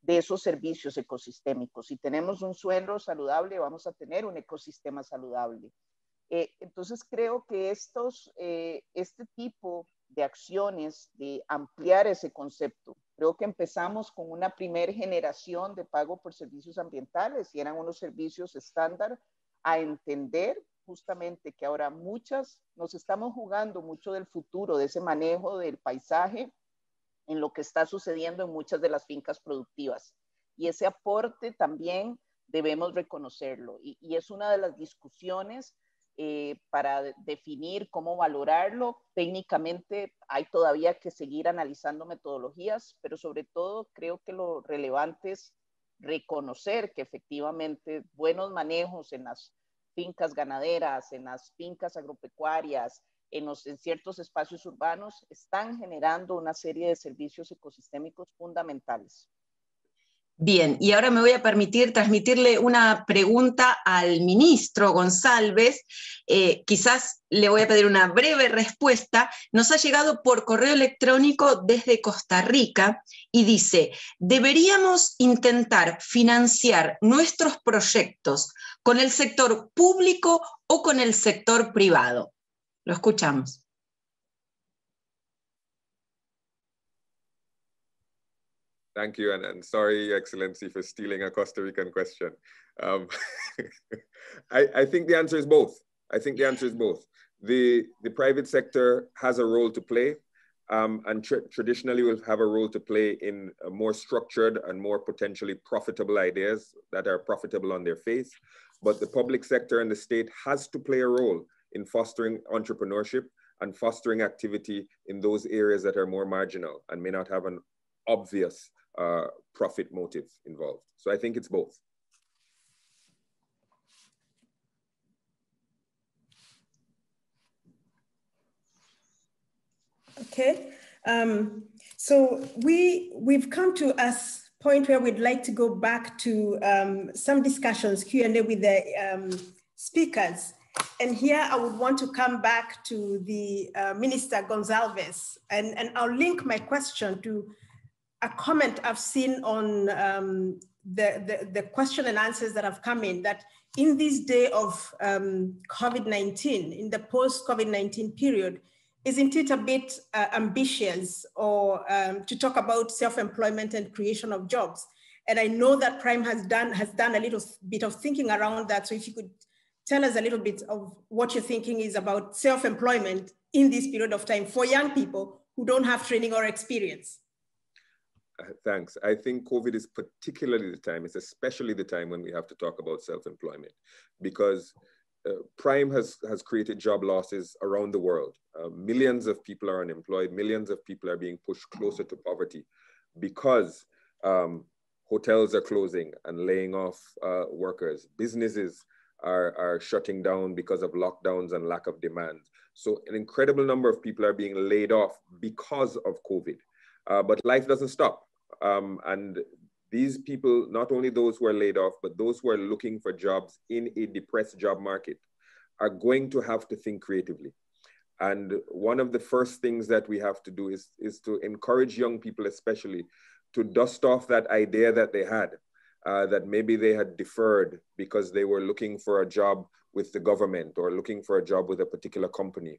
de esos servicios ecosistémicos. Si tenemos un suelo saludable, vamos a tener un ecosistema saludable. Entonces creo que este tipo de acciones de ampliar ese concepto, creo que empezamos con una primera generación de pago por servicios ambientales y eran unos servicios estándar, a entender justamente que ahora nos estamos jugando mucho del futuro, de ese manejo del paisaje en lo que está sucediendo en muchas de las fincas productivas. y ese aporte también debemos reconocerlo. Y es una de las discusiones para definir cómo valorarlo. Técnicamente hay todavía que seguir analizando metodologías, pero sobre todo creo que lo relevante es reconocer que efectivamente buenos manejos en las fincas ganaderas, en las fincas agropecuarias, en ciertos espacios urbanos, están generando una serie de servicios ecosistémicos fundamentales. Bien, y ahora me voy a permitir transmitirle una pregunta al ministro González. Quizás le voy a pedir una breve respuesta. Nos ha llegado por correo electrónico desde Costa Rica y dice: deberíamos intentar financiar nuestros proyectos con el sector público o con el sector privado. Lo escuchamos. Thank you, and sorry, Excellency, for stealing a Costa Rican question. I think the answer is both. I think the answer is both. The private sector has a role to play, and traditionally will have a role to play in more structured and more potentially profitable ideas that are profitable on their face. But the public sector and the state has to play a role in fostering entrepreneurship and fostering activity in those areas that are more marginal and may not have an obvious profit motive involved. So I think it's both. Okay, so we've come to a point where we'd like to go back to some discussions, Q&A with the speakers. And here I would want to come back to the Minister Gonzalez, and I'll link my question to a comment I've seen on the question and answers that have come in, that in this day of COVID-19, in the post-COVID-19 period, isn't it a bit ambitious or to talk about self-employment and creation of jobs? And I know that Prime has done a little bit of thinking around that. So if you could tell us a little bit of what your thinking is about self-employment in this period of time for young people who don't have training or experience. Thanks. I think COVID is particularly the time, it's especially the time when we have to talk about self-employment, because Prime has created job losses around the world. Millions of people are unemployed, millions of people are being pushed closer to poverty because hotels are closing and laying off workers. Businesses are shutting down because of lockdowns and lack of demand. So an incredible number of people are being laid off because of COVID. But life doesn't stop. And these people, not only those who are laid off, but those who are looking for jobs in a depressed job market, are going to have to think creatively. And one of the first things that we have to do is to encourage young people, especially, to dust off that idea that they had, that maybe they had deferred because they were looking for a job with the government or looking for a job with a particular company.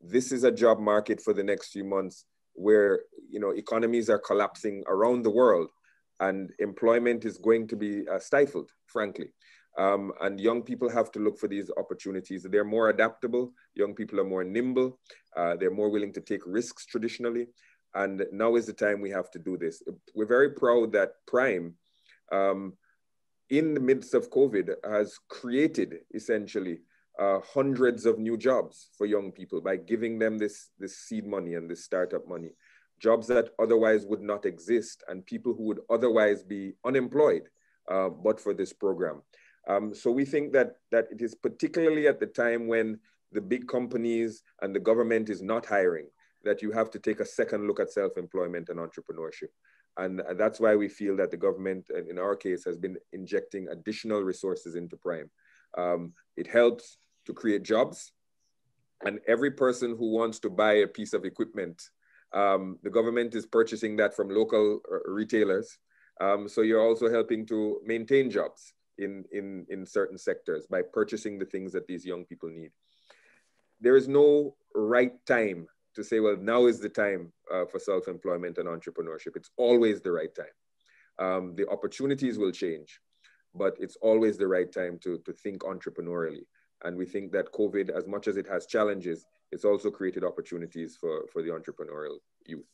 This is a job market for the next few months where, you know, economies are collapsing around the world and employment is going to be stifled, frankly. And young people have to look for these opportunities. They're more adaptable. Young people are more nimble. They're more willing to take risks traditionally. And now is the time we have to do this. We're very proud that Prime, in the midst of COVID, has created essentially hundreds of new jobs for young people by giving them this seed money and this startup money, jobs that otherwise would not exist and people who would otherwise be unemployed but for this program. So we think that it is particularly at the time when the big companies and the government is not hiring that you have to take a second look at self-employment and entrepreneurship. And that's why we feel that the government, in our case, has been injecting additional resources into Prime. It helps to create jobs. And every person who wants to buy a piece of equipment, the government is purchasing that from local retailers. So you're also helping to maintain jobs in certain sectors by purchasing the things that these young people need. There is no right time to say, well, now is the time for self-employment and entrepreneurship. It's always the right time. The opportunities will change, but it's always the right time to think entrepreneurially. And we think that COVID, as much as it has challenges, it's also created opportunities for the entrepreneurial youth.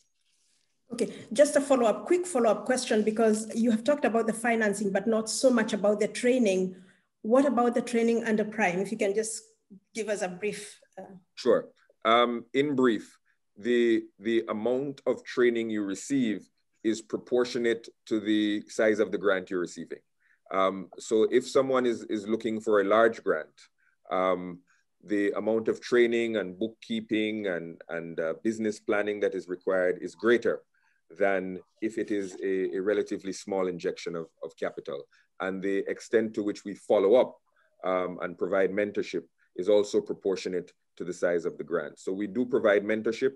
Okay, just a quick follow-up question, because you have talked about the financing, but not so much about the training. What about the training under Prime? If you can just give us a brief. Sure. In brief, the amount of training you receive is proportionate to the size of the grant you're receiving. So if someone is looking for a large grant, the amount of training and bookkeeping and business planning that is required is greater than if it is a relatively small injection of capital. And the extent to which we follow up and provide mentorship is also proportionate to the size of the grant. So we do provide mentorship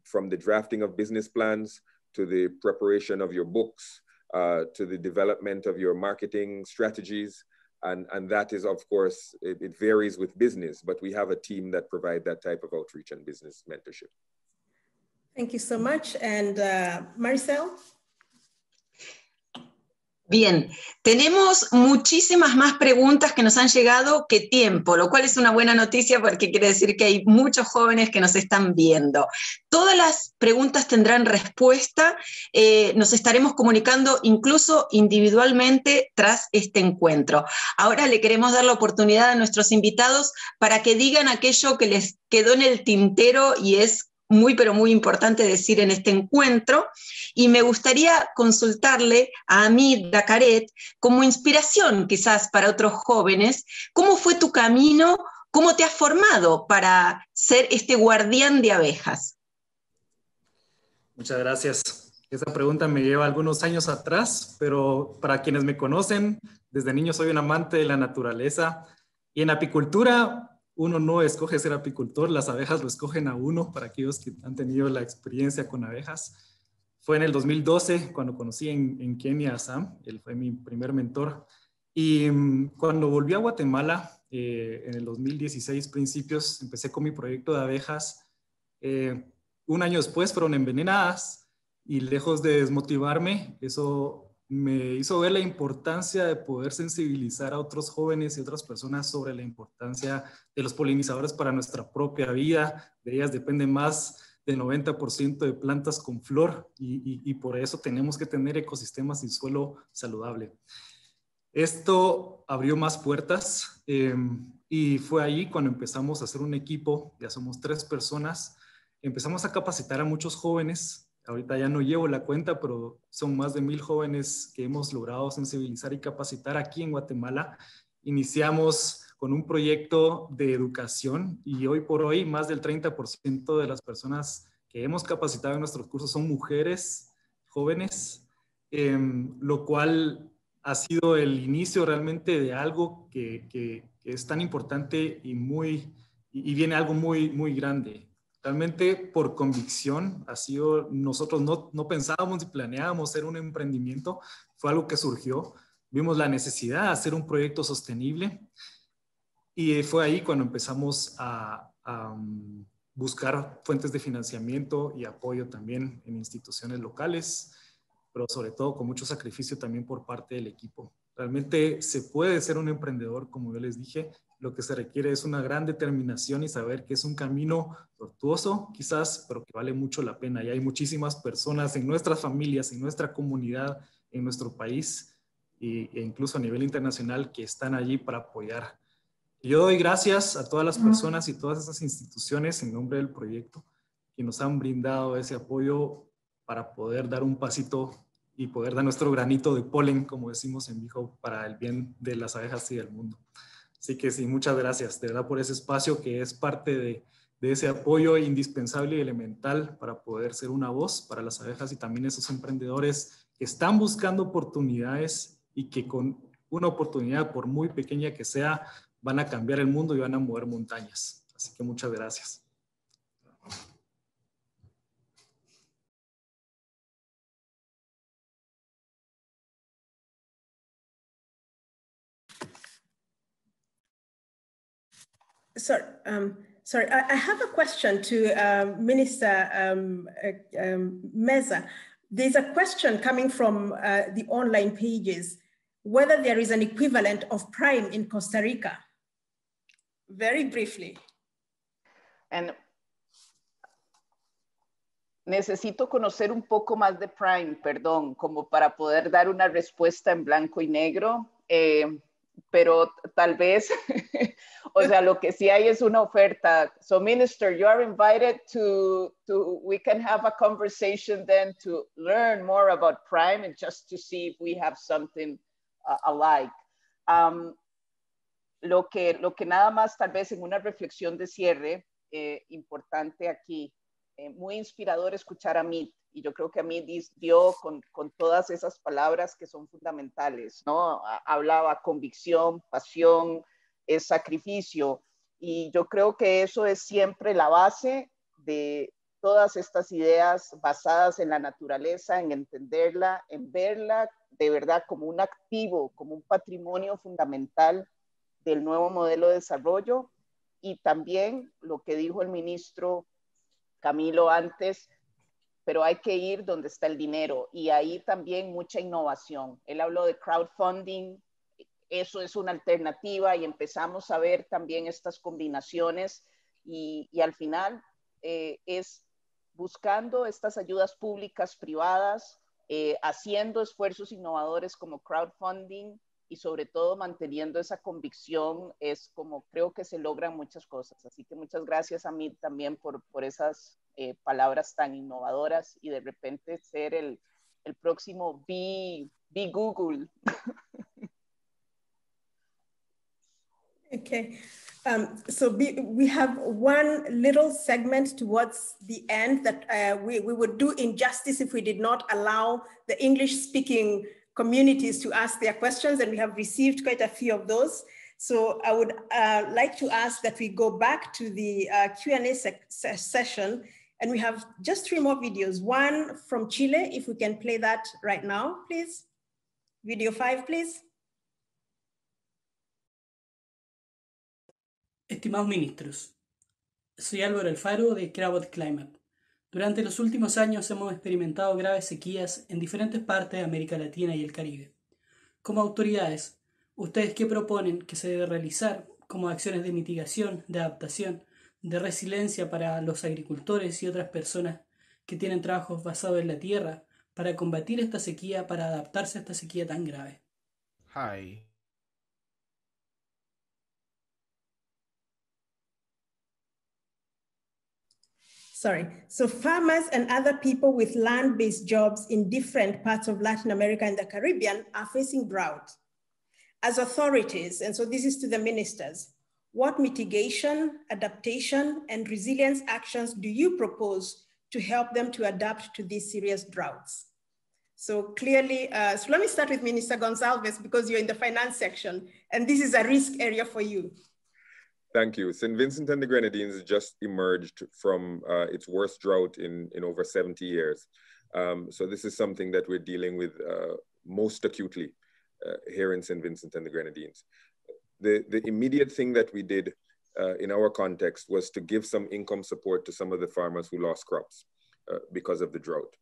from the drafting of business plans to the preparation of your books, to the development of your marketing strategies. And that is, of course, it varies with business, but we have a team that provide that type of outreach and business mentorship. Thank you so much. And Maricel? Bien, tenemos muchísimas más preguntas que nos han llegado que tiempo, lo cual es una buena noticia porque quiere decir que hay muchos jóvenes que nos están viendo. Todas las preguntas tendrán respuesta, nos estaremos comunicando incluso individualmente tras este encuentro. Ahora le queremos dar la oportunidad a nuestros invitados para que digan aquello que les quedó en el tintero y es muy, pero muy importante decir en este encuentro, y me gustaría consultarle a Hamid Dakaret como inspiración quizás para otros jóvenes, ¿cómo fue tu camino? ¿Cómo te has formado para ser este guardián de abejas? Muchas gracias. Esa pregunta me lleva algunos años atrás, pero para quienes me conocen, desde niño soy un amante de la naturaleza y en apicultura uno no escoge ser apicultor, las abejas lo escogen a uno, para aquellos que han tenido la experiencia con abejas. Fue en el 2012 cuando conocí en Kenia a Sam, él fue mi primer mentor. Y cuando volví a Guatemala, en el 2016 principios, empecé con mi proyecto de abejas. Un año después fueron envenenadas y lejos de desmotivarme, eso me hizo ver la importancia de poder sensibilizar a otros jóvenes y otras personas sobre la importancia de los polinizadores para nuestra propia vida. De ellas depende más del 90% de plantas con flor y por eso tenemos que tener ecosistemas y suelo saludable. Esto abrió más puertas y fue ahí cuando empezamos a hacer un equipo, ya somos 3 personas, empezamos a capacitar a muchos jóvenes. Ahorita ya no llevo la cuenta, pero son más de 1000 jóvenes que hemos logrado sensibilizar y capacitar aquí en Guatemala. Iniciamos con un proyecto de educación y hoy por hoy más del 30% de las personas que hemos capacitado en nuestros cursos son mujeres jóvenes, lo cual ha sido el inicio realmente de algo que es tan importante y viene algo muy grande. Realmente por convicción ha sido, nosotros no pensábamos y planeábamos hacer un emprendimiento, fue algo que surgió, vimos la necesidad de hacer un proyecto sostenible y fue ahí cuando empezamos a buscar fuentes de financiamiento y apoyo también en instituciones locales, pero sobre todo con mucho sacrificio también por parte del equipo. Realmente se puede ser un emprendedor, como yo les dije. Lo que se requiere es una gran determinación y saber que es un camino tortuoso, quizás, pero que vale mucho la pena. Y hay muchísimas personas en nuestras familias, en nuestra comunidad, en nuestro país e incluso a nivel internacional que están allí para apoyar. Y yo doy gracias a todas las personas y todas esas instituciones en nombre del proyecto que nos han brindado ese apoyo para poder dar un pasito y poder dar nuestro granito de polen, como decimos en Bijo, para el bien de las abejas y del mundo. Así que sí, muchas gracias de verdad por ese espacio que es parte de ese apoyo indispensable y elemental para poder ser una voz para las abejas y también esos emprendedores que están buscando oportunidades y que con una oportunidad, por muy pequeña que sea, van a cambiar el mundo y van a mover montañas. Así que muchas gracias. Sorry, I have a question to Minister Meza. There's a question coming from the online pages, whether there is an equivalent of Prime in Costa Rica. Very briefly. And necesito conocer un poco más de Prime, perdón, como para poder dar una respuesta en blanco y negro, pero tal vez, o sea, lo que sí hay es una oferta. So, Minister, you are invited we can have a conversation then to learn more about Prime and just to see if we have something alike. Lo que nada más tal vez en una reflexión de cierre importante aquí, muy inspirador escuchar a Amit, y yo creo que Amit dio con todas esas palabras que son fundamentales, ¿no? Hablaba convicción, pasión, sacrificio, y yo creo que eso es siempre la base de todas estas ideas basadas en la naturaleza, en entenderla, en verla de verdad como un activo, como un patrimonio fundamental del nuevo modelo de desarrollo, y también lo que dijo el ministro Camilo antes, pero hay que ir donde está el dinero, y ahí también mucha innovación. Él habló de crowdfunding, eso es una alternativa, y empezamos a ver también estas combinaciones, y al final es buscando estas ayudas públicas, privadas, haciendo esfuerzos innovadores como crowdfunding, y sobre todo manteniendo esa convicción, es como creo que se logran muchas cosas. Así que muchas gracias a mí también por esas palabras tan innovadoras, y de repente ser el próximo Be Google. Okay, so we have one little segment towards the end that we would do injustice if we did not allow the English-speaking communities to ask their questions, and we have received quite a few of those. So I would like to ask that we go back to the Q&A session, and we have just 3 more videos. One from Chile, if we can play that right now, please. Video 5, please. Estimados ministros, soy Álvaro Alfaro de Crabot Climate. Durante los últimos años hemos experimentado graves sequías en diferentes partes de América Latina y el Caribe. Como autoridades, ¿ustedes qué proponen que se debe realizar como acciones de mitigación, de adaptación, de resiliencia para los agricultores y otras personas que tienen trabajos basados en la tierra para combatir esta sequía, para adaptarse a esta sequía tan grave? Hi. Sorry. So farmers and other people with land-based jobs in different parts of Latin America and the Caribbean are facing drought. As authorities, and so this is to the ministers, what mitigation, adaptation, and resilience actions do you propose to help them to adapt to these serious droughts? So clearly, so let me start with Minister Gonçalves, because you're in the finance section, and this is a risk area for you. Thank you. St. Vincent and the Grenadines just emerged from its worst drought in over 70 years. So this is something that we're dealing with most acutely here in St. Vincent and the Grenadines. The immediate thing that we did in our context was to give some income support to some of the farmers who lost crops because of the drought.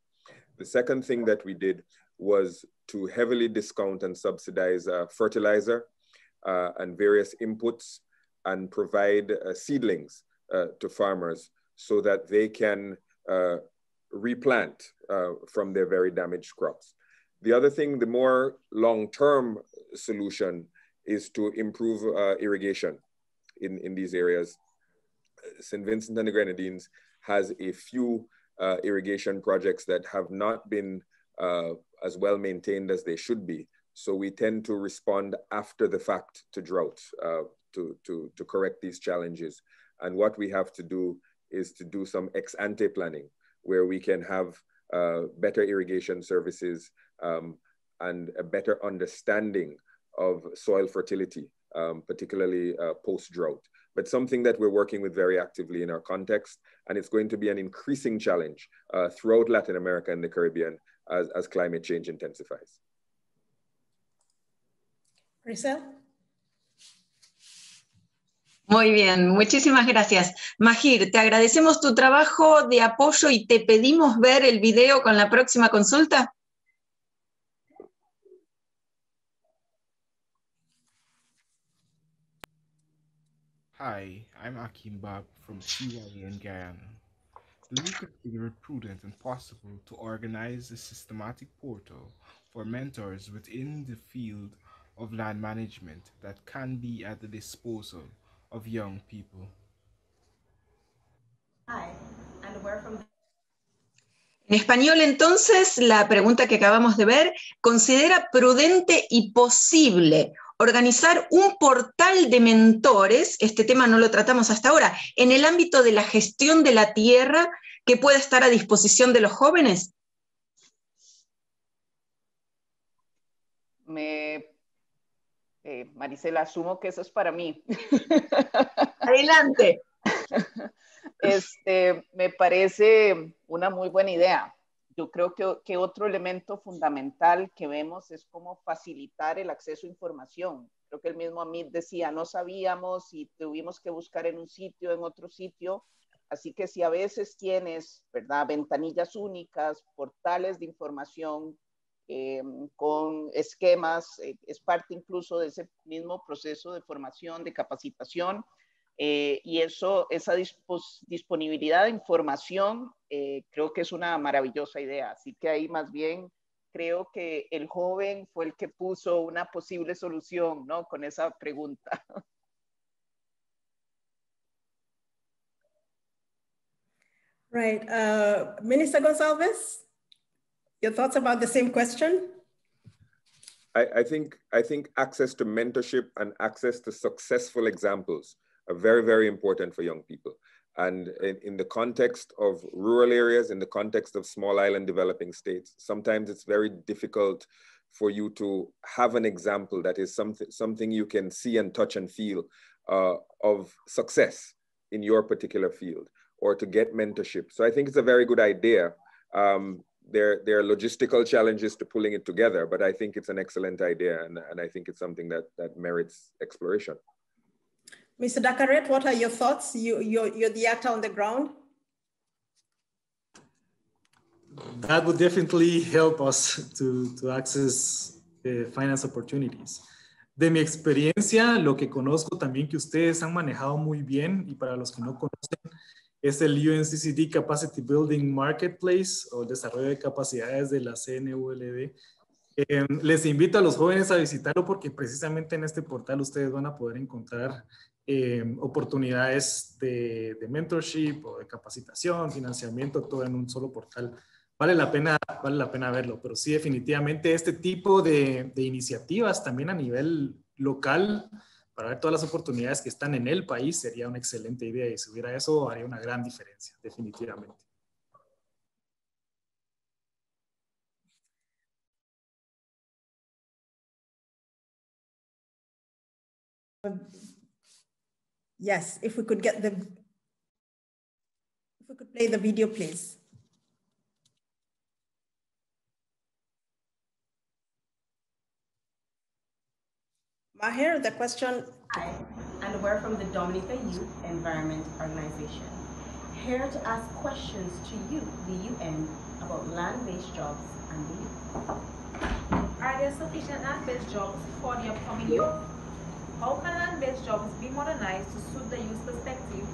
The second thing that we did was to heavily discount and subsidize fertilizer and various inputs, and provide seedlings to farmers so that they can replant from their very damaged crops. The other thing, the more long-term solution, is to improve irrigation in these areas. St. Vincent and the Grenadines has a few irrigation projects that have not been as well maintained as they should be. So we tend to respond after the fact to drought to correct these challenges. And what we have to do is to do some ex-ante planning, where we can have better irrigation services and a better understanding of soil fertility, particularly post-drought. But something that we're working with very actively in our context, and it's going to be an increasing challenge throughout Latin America and the Caribbean as climate change intensifies. Grisel? Muy bien, muchísimas gracias. Mahir, te agradecemos tu trabajo de apoyo y te pedimos ver el video con la próxima consulta. Hi, I'm Akim Bab from CYE in Guyana. Luke considered it prudent and possible to organize a systematic portal for mentors within the field of land management that can be at the disposal of young people. En español, entonces, la pregunta que acabamos de ver, ¿considera prudente y posible organizar un portal de mentores, este tema no lo tratamos hasta ahora, en el ámbito de la gestión de la tierra que pueda estar a disposición de los jóvenes? Marisela, asumo que eso es para mí. Adelante. Me parece una muy buena idea. Yo creo que otro elemento fundamental que vemos es cómo facilitar el acceso a información. Creo que el mismo Amit decía, no sabíamos y tuvimos que buscar en un sitio, en otro sitio. Así que si a veces tienes, ¿verdad?, ventanillas únicas, portales de información con esquemas, es parte incluso de ese mismo proceso de formación, de capacitación. Y esa disponibilidad de información creo que es una maravillosa idea. Así que ahí más bien creo que el joven fue el que puso una posible solución, ¿no?, con esa pregunta. Right. Minister Gonsalves, your thoughts about the same question? I think access to mentorship and access to successful examples are very, very important for young people. And in the context of rural areas, in the context of small island developing states, sometimes it's very difficult for you to have an example that is something you can see and touch and feel of success in your particular field, or to get mentorship. So I think it's a very good idea. There are logistical challenges to pulling it together, but I think it's an excellent idea, and I think it's something that merits exploration. Mr. Dakaret, what are your thoughts? You're the actor on the ground. That would definitely help us to access finance opportunities. De mi experiencia, lo que conozco también que ustedes han manejado muy bien, y para los que no conocen, es el UNCCD Capacity Building Marketplace, o el desarrollo de capacidades de la CNULD. Les invito a los jóvenes a visitarlo porque precisamente en este portal ustedes van a poder encontrar oportunidades de mentorship o de capacitación, financiamiento, todo en un solo portal. Vale la pena verlo, pero sí, definitivamente este tipo de iniciativas también a nivel local para ver todas las oportunidades que están en el país sería una excelente idea, y si hubiera eso haría una gran diferencia, definitivamente. Yes, if we could play the video, please. Mahir, the question. Hi, and we're from the Dominica Youth Environment Organization, here to ask questions to you, the UN, about land-based jobs and the youth. Are there sufficient land-based jobs for the upcoming youth? How can land-based jobs be modernized to suit the youth perspective?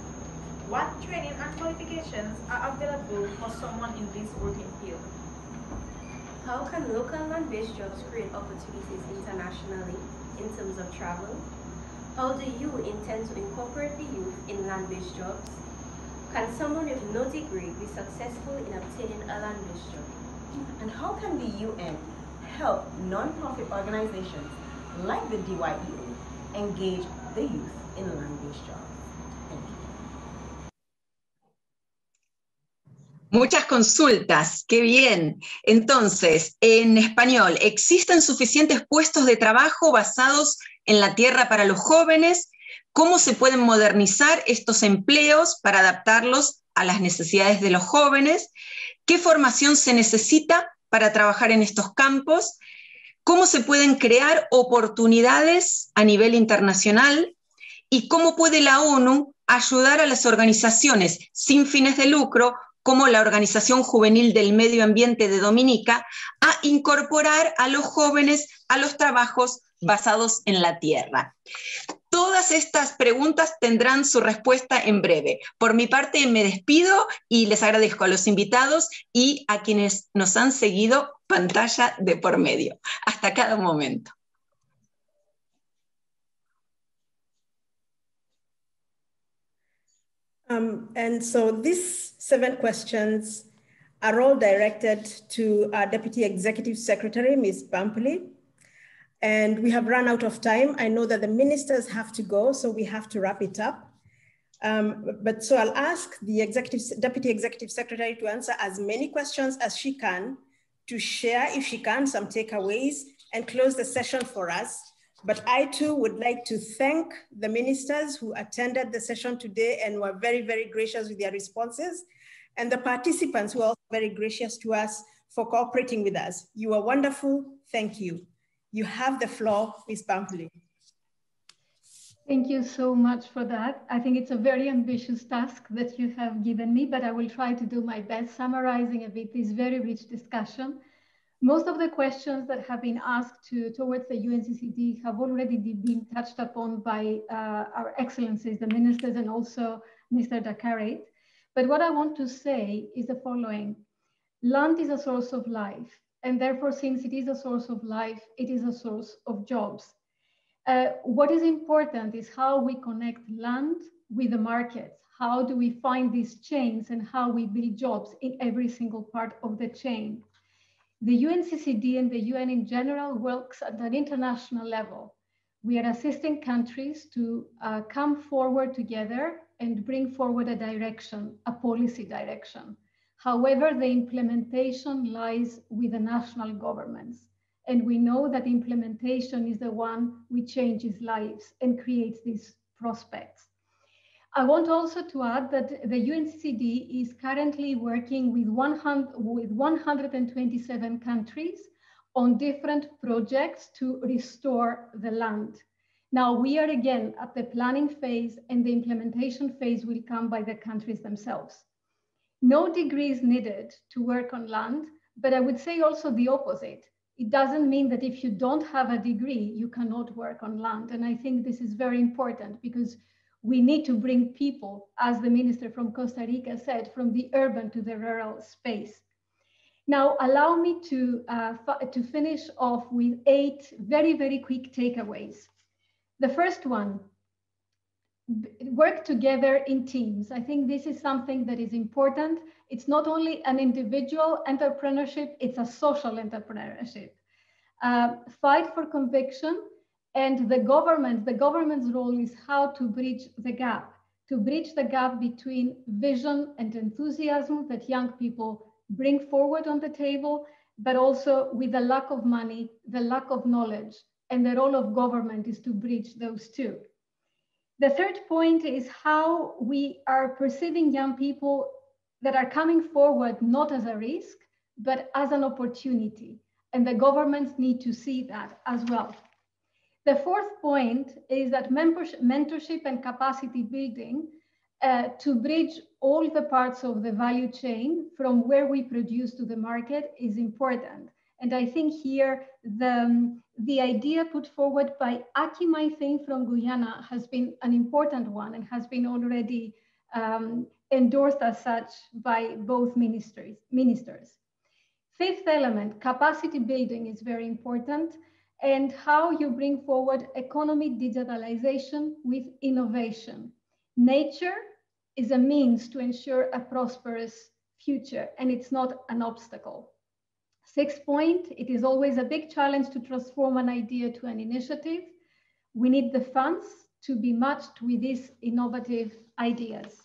What training and qualifications are available for someone in this working field? How can local land-based jobs create opportunities internationally in terms of travel? How do you intend to incorporate the youth in land-based jobs? Can someone with no degree be successful in obtaining a land-based job? And how can the UN help non-profit organizations like the DYEA engage the youth in land-based jobs? Thank you. Muchas consultas, qué bien. Entonces, en español, ¿existen suficientes puestos de trabajo basados en la tierra para los jóvenes? ¿Cómo se pueden modernizar estos empleos para adaptarlos a las necesidades de los jóvenes? ¿Qué formación se necesita para trabajar en estos campos? ¿Cómo se pueden crear oportunidades a nivel internacional? ¿Y cómo puede la ONU ayudar a las organizaciones sin fines de lucro, como la Organización Juvenil del Medio Ambiente de Dominica, a incorporar a los jóvenes a los trabajos basados en la tierra? Todas estas preguntas tendrán su respuesta en breve. Por mi parte me despido y les agradezco a los invitados y a quienes nos han seguido pantalla de por medio. Hasta cada momento. And so these 7 questions are all directed to our Deputy Executive Secretary, Ms. Bampley. And we have run out of time. I know that the ministers have to go, so we have to wrap it up. But so I'll ask the Deputy Executive Secretary to answer as many questions as she can, to share, if she can, some takeaways and close the session for us. But I too would like to thank the ministers who attended the session today and were very, very gracious with their responses, and the participants who are also very gracious to us for cooperating with us. You are wonderful, thank you. You have the floor, Ms. Bampley. Thank you so much for that. I think it's a very ambitious task that you have given me, but I will try to do my best summarizing a bit this very rich discussion. Most of the questions that have been asked towards the UNCCD have already been touched upon by our excellencies, the ministers, and also Mr. Dakarate. But what I want to say is the following. Land is a source of life, and therefore, since it is a source of life, it is a source of jobs. What is important is how we connect land with the markets. How do we find these chains and how we build jobs in every single part of the chain? The UNCCD and the UN in general works at an international level. We are assisting countries to come forward together and bring forward a direction, a policy direction. However, the implementation lies with the national governments. And we know that implementation is the one which changes lives and creates these prospects. I want also to add that the UNCCD is currently working with 127 countries on different projects to restore the land. Now we are again at the planning phase, and the implementation phase will come by the countries themselves. No degree is needed to work on land, but I would say also the opposite. It doesn't mean that if you don't have a degree, you cannot work on land. And I think this is very important because we need to bring people, as the minister from Costa Rica said, from the urban to the rural space. Now, allow me to finish off with 8 very, very quick takeaways. The first one, work together in teams. I think this is something that is important. It's not only an individual entrepreneurship, it's a social entrepreneurship. Fight for conviction, and the government's role is how to bridge the gap between vision and enthusiasm that young people bring forward on the table, but also with the lack of money, the lack of knowledge, and the role of government is to bridge those two. The third point is how we are perceiving young people that are coming forward not as a risk, but as an opportunity. And the governments need to see that as well. The fourth point is that mentorship and capacity building to bridge all the parts of the value chain from where we produce to the market is important. And I think here the idea put forward by Aki Maithing from Guyana has been an important one and has been already endorsed as such by both ministers. Fifth element, capacity building is very important, and how you bring forward economy digitalization with innovation. Nature is a means to ensure a prosperous future, and it's not an obstacle. Sixth point, it is always a big challenge to transform an idea to an initiative. We need the funds to be matched with these innovative ideas.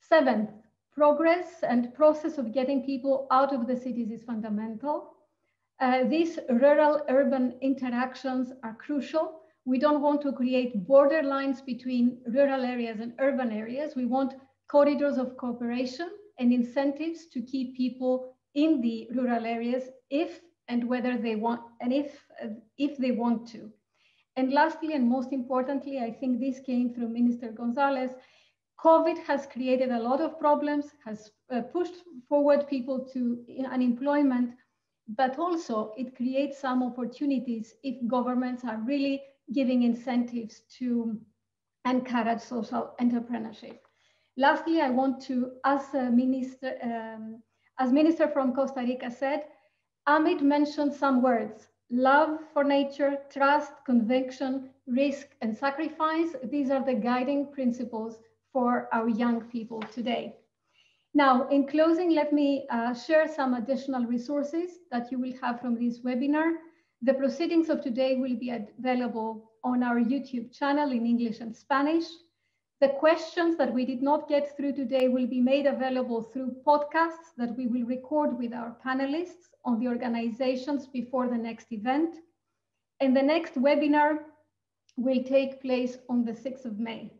Seventh, progress and process of getting people out of the cities is fundamental. These rural-urban interactions are crucial. We don't want to create borderlines between rural areas and urban areas. We want corridors of cooperation and incentives to keep people in the rural areas if and whether they want, and if they want to. And lastly, and most importantly, I think this came from Minister Gonzalez, COVID has created a lot of problems, has pushed forward people to unemployment, but also it creates some opportunities if governments are really giving incentives to encourage social entrepreneurship. Lastly, I want to, as Minister from Costa Rica said, Amit mentioned some words: love for nature, trust, conviction, risk, and sacrifice. These are the guiding principles for our young people today. Now, in closing, let me share some additional resources that you will have from this webinar. The proceedings of today will be available on our YouTube channel in English and Spanish. The questions that we did not get through today will be made available through podcasts that we will record with our panelists on the organizations before the next event. And the next webinar will take place on the 6th of May.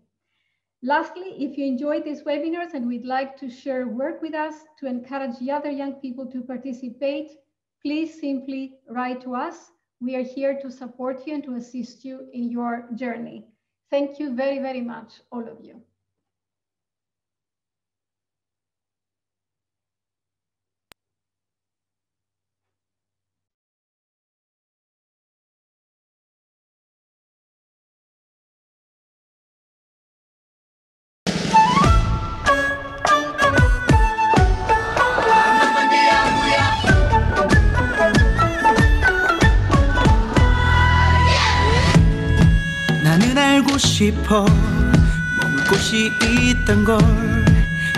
Lastly, if you enjoyed these webinars and would like to share work with us to encourage the other young people to participate, please simply write to us. We are here to support you and to assist you in your journey. Thank you very, very much, all of you. 나는 알고 싶어 머물 곳이 있단 걸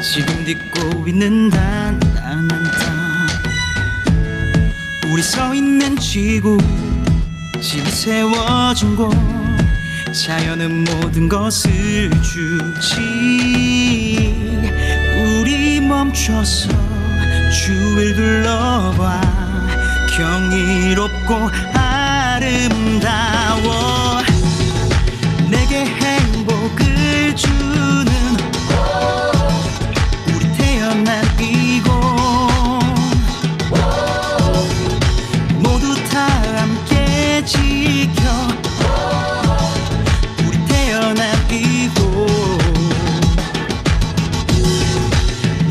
지금 듣고 있는 단단한 땅 우리 서 있는 지구 집이 세워진 곳 자연은 모든 것을 주지 우리 멈춰서 주위를 둘러봐 경이롭고 아름다워 내게 행복을 주는 우리 태어난 이곳 모두 다 함께 지켜 우리 태어난 이곳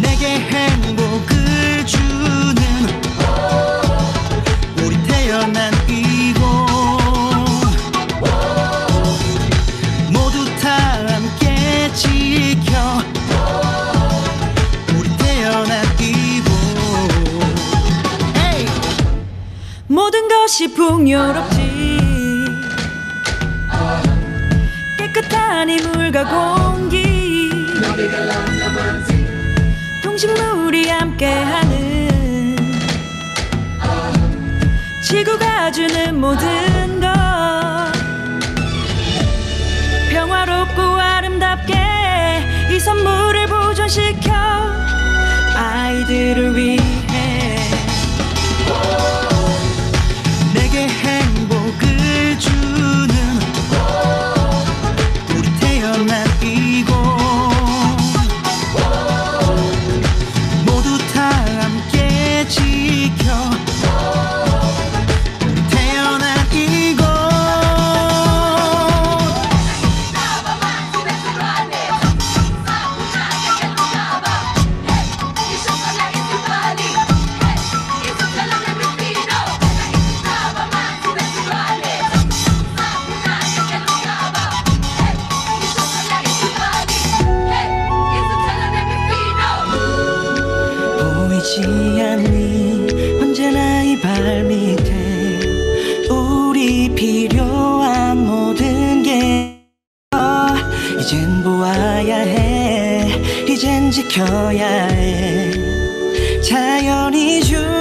내게 행복을 주는 우리 태어난 이곳 모두 다 함께 지켜 우리 태어난 이곳 hey! 모든 것이 풍요롭지 깨끗한 이물과 공기 동식물이 함께하는 지구가 주는 모든 것 평화롭고 아름답게 이 선물을 보존시켜 아이들을 위해 내게 행복을 주는 우리 태어난 이곳 모두 다 함께 지켜 우리 태어난 이곳 보이지 않니 언제나 이 발밑에 우리 필요한 모든 게 이젠 보아야 해 이젠 지켜야 해 자연이 주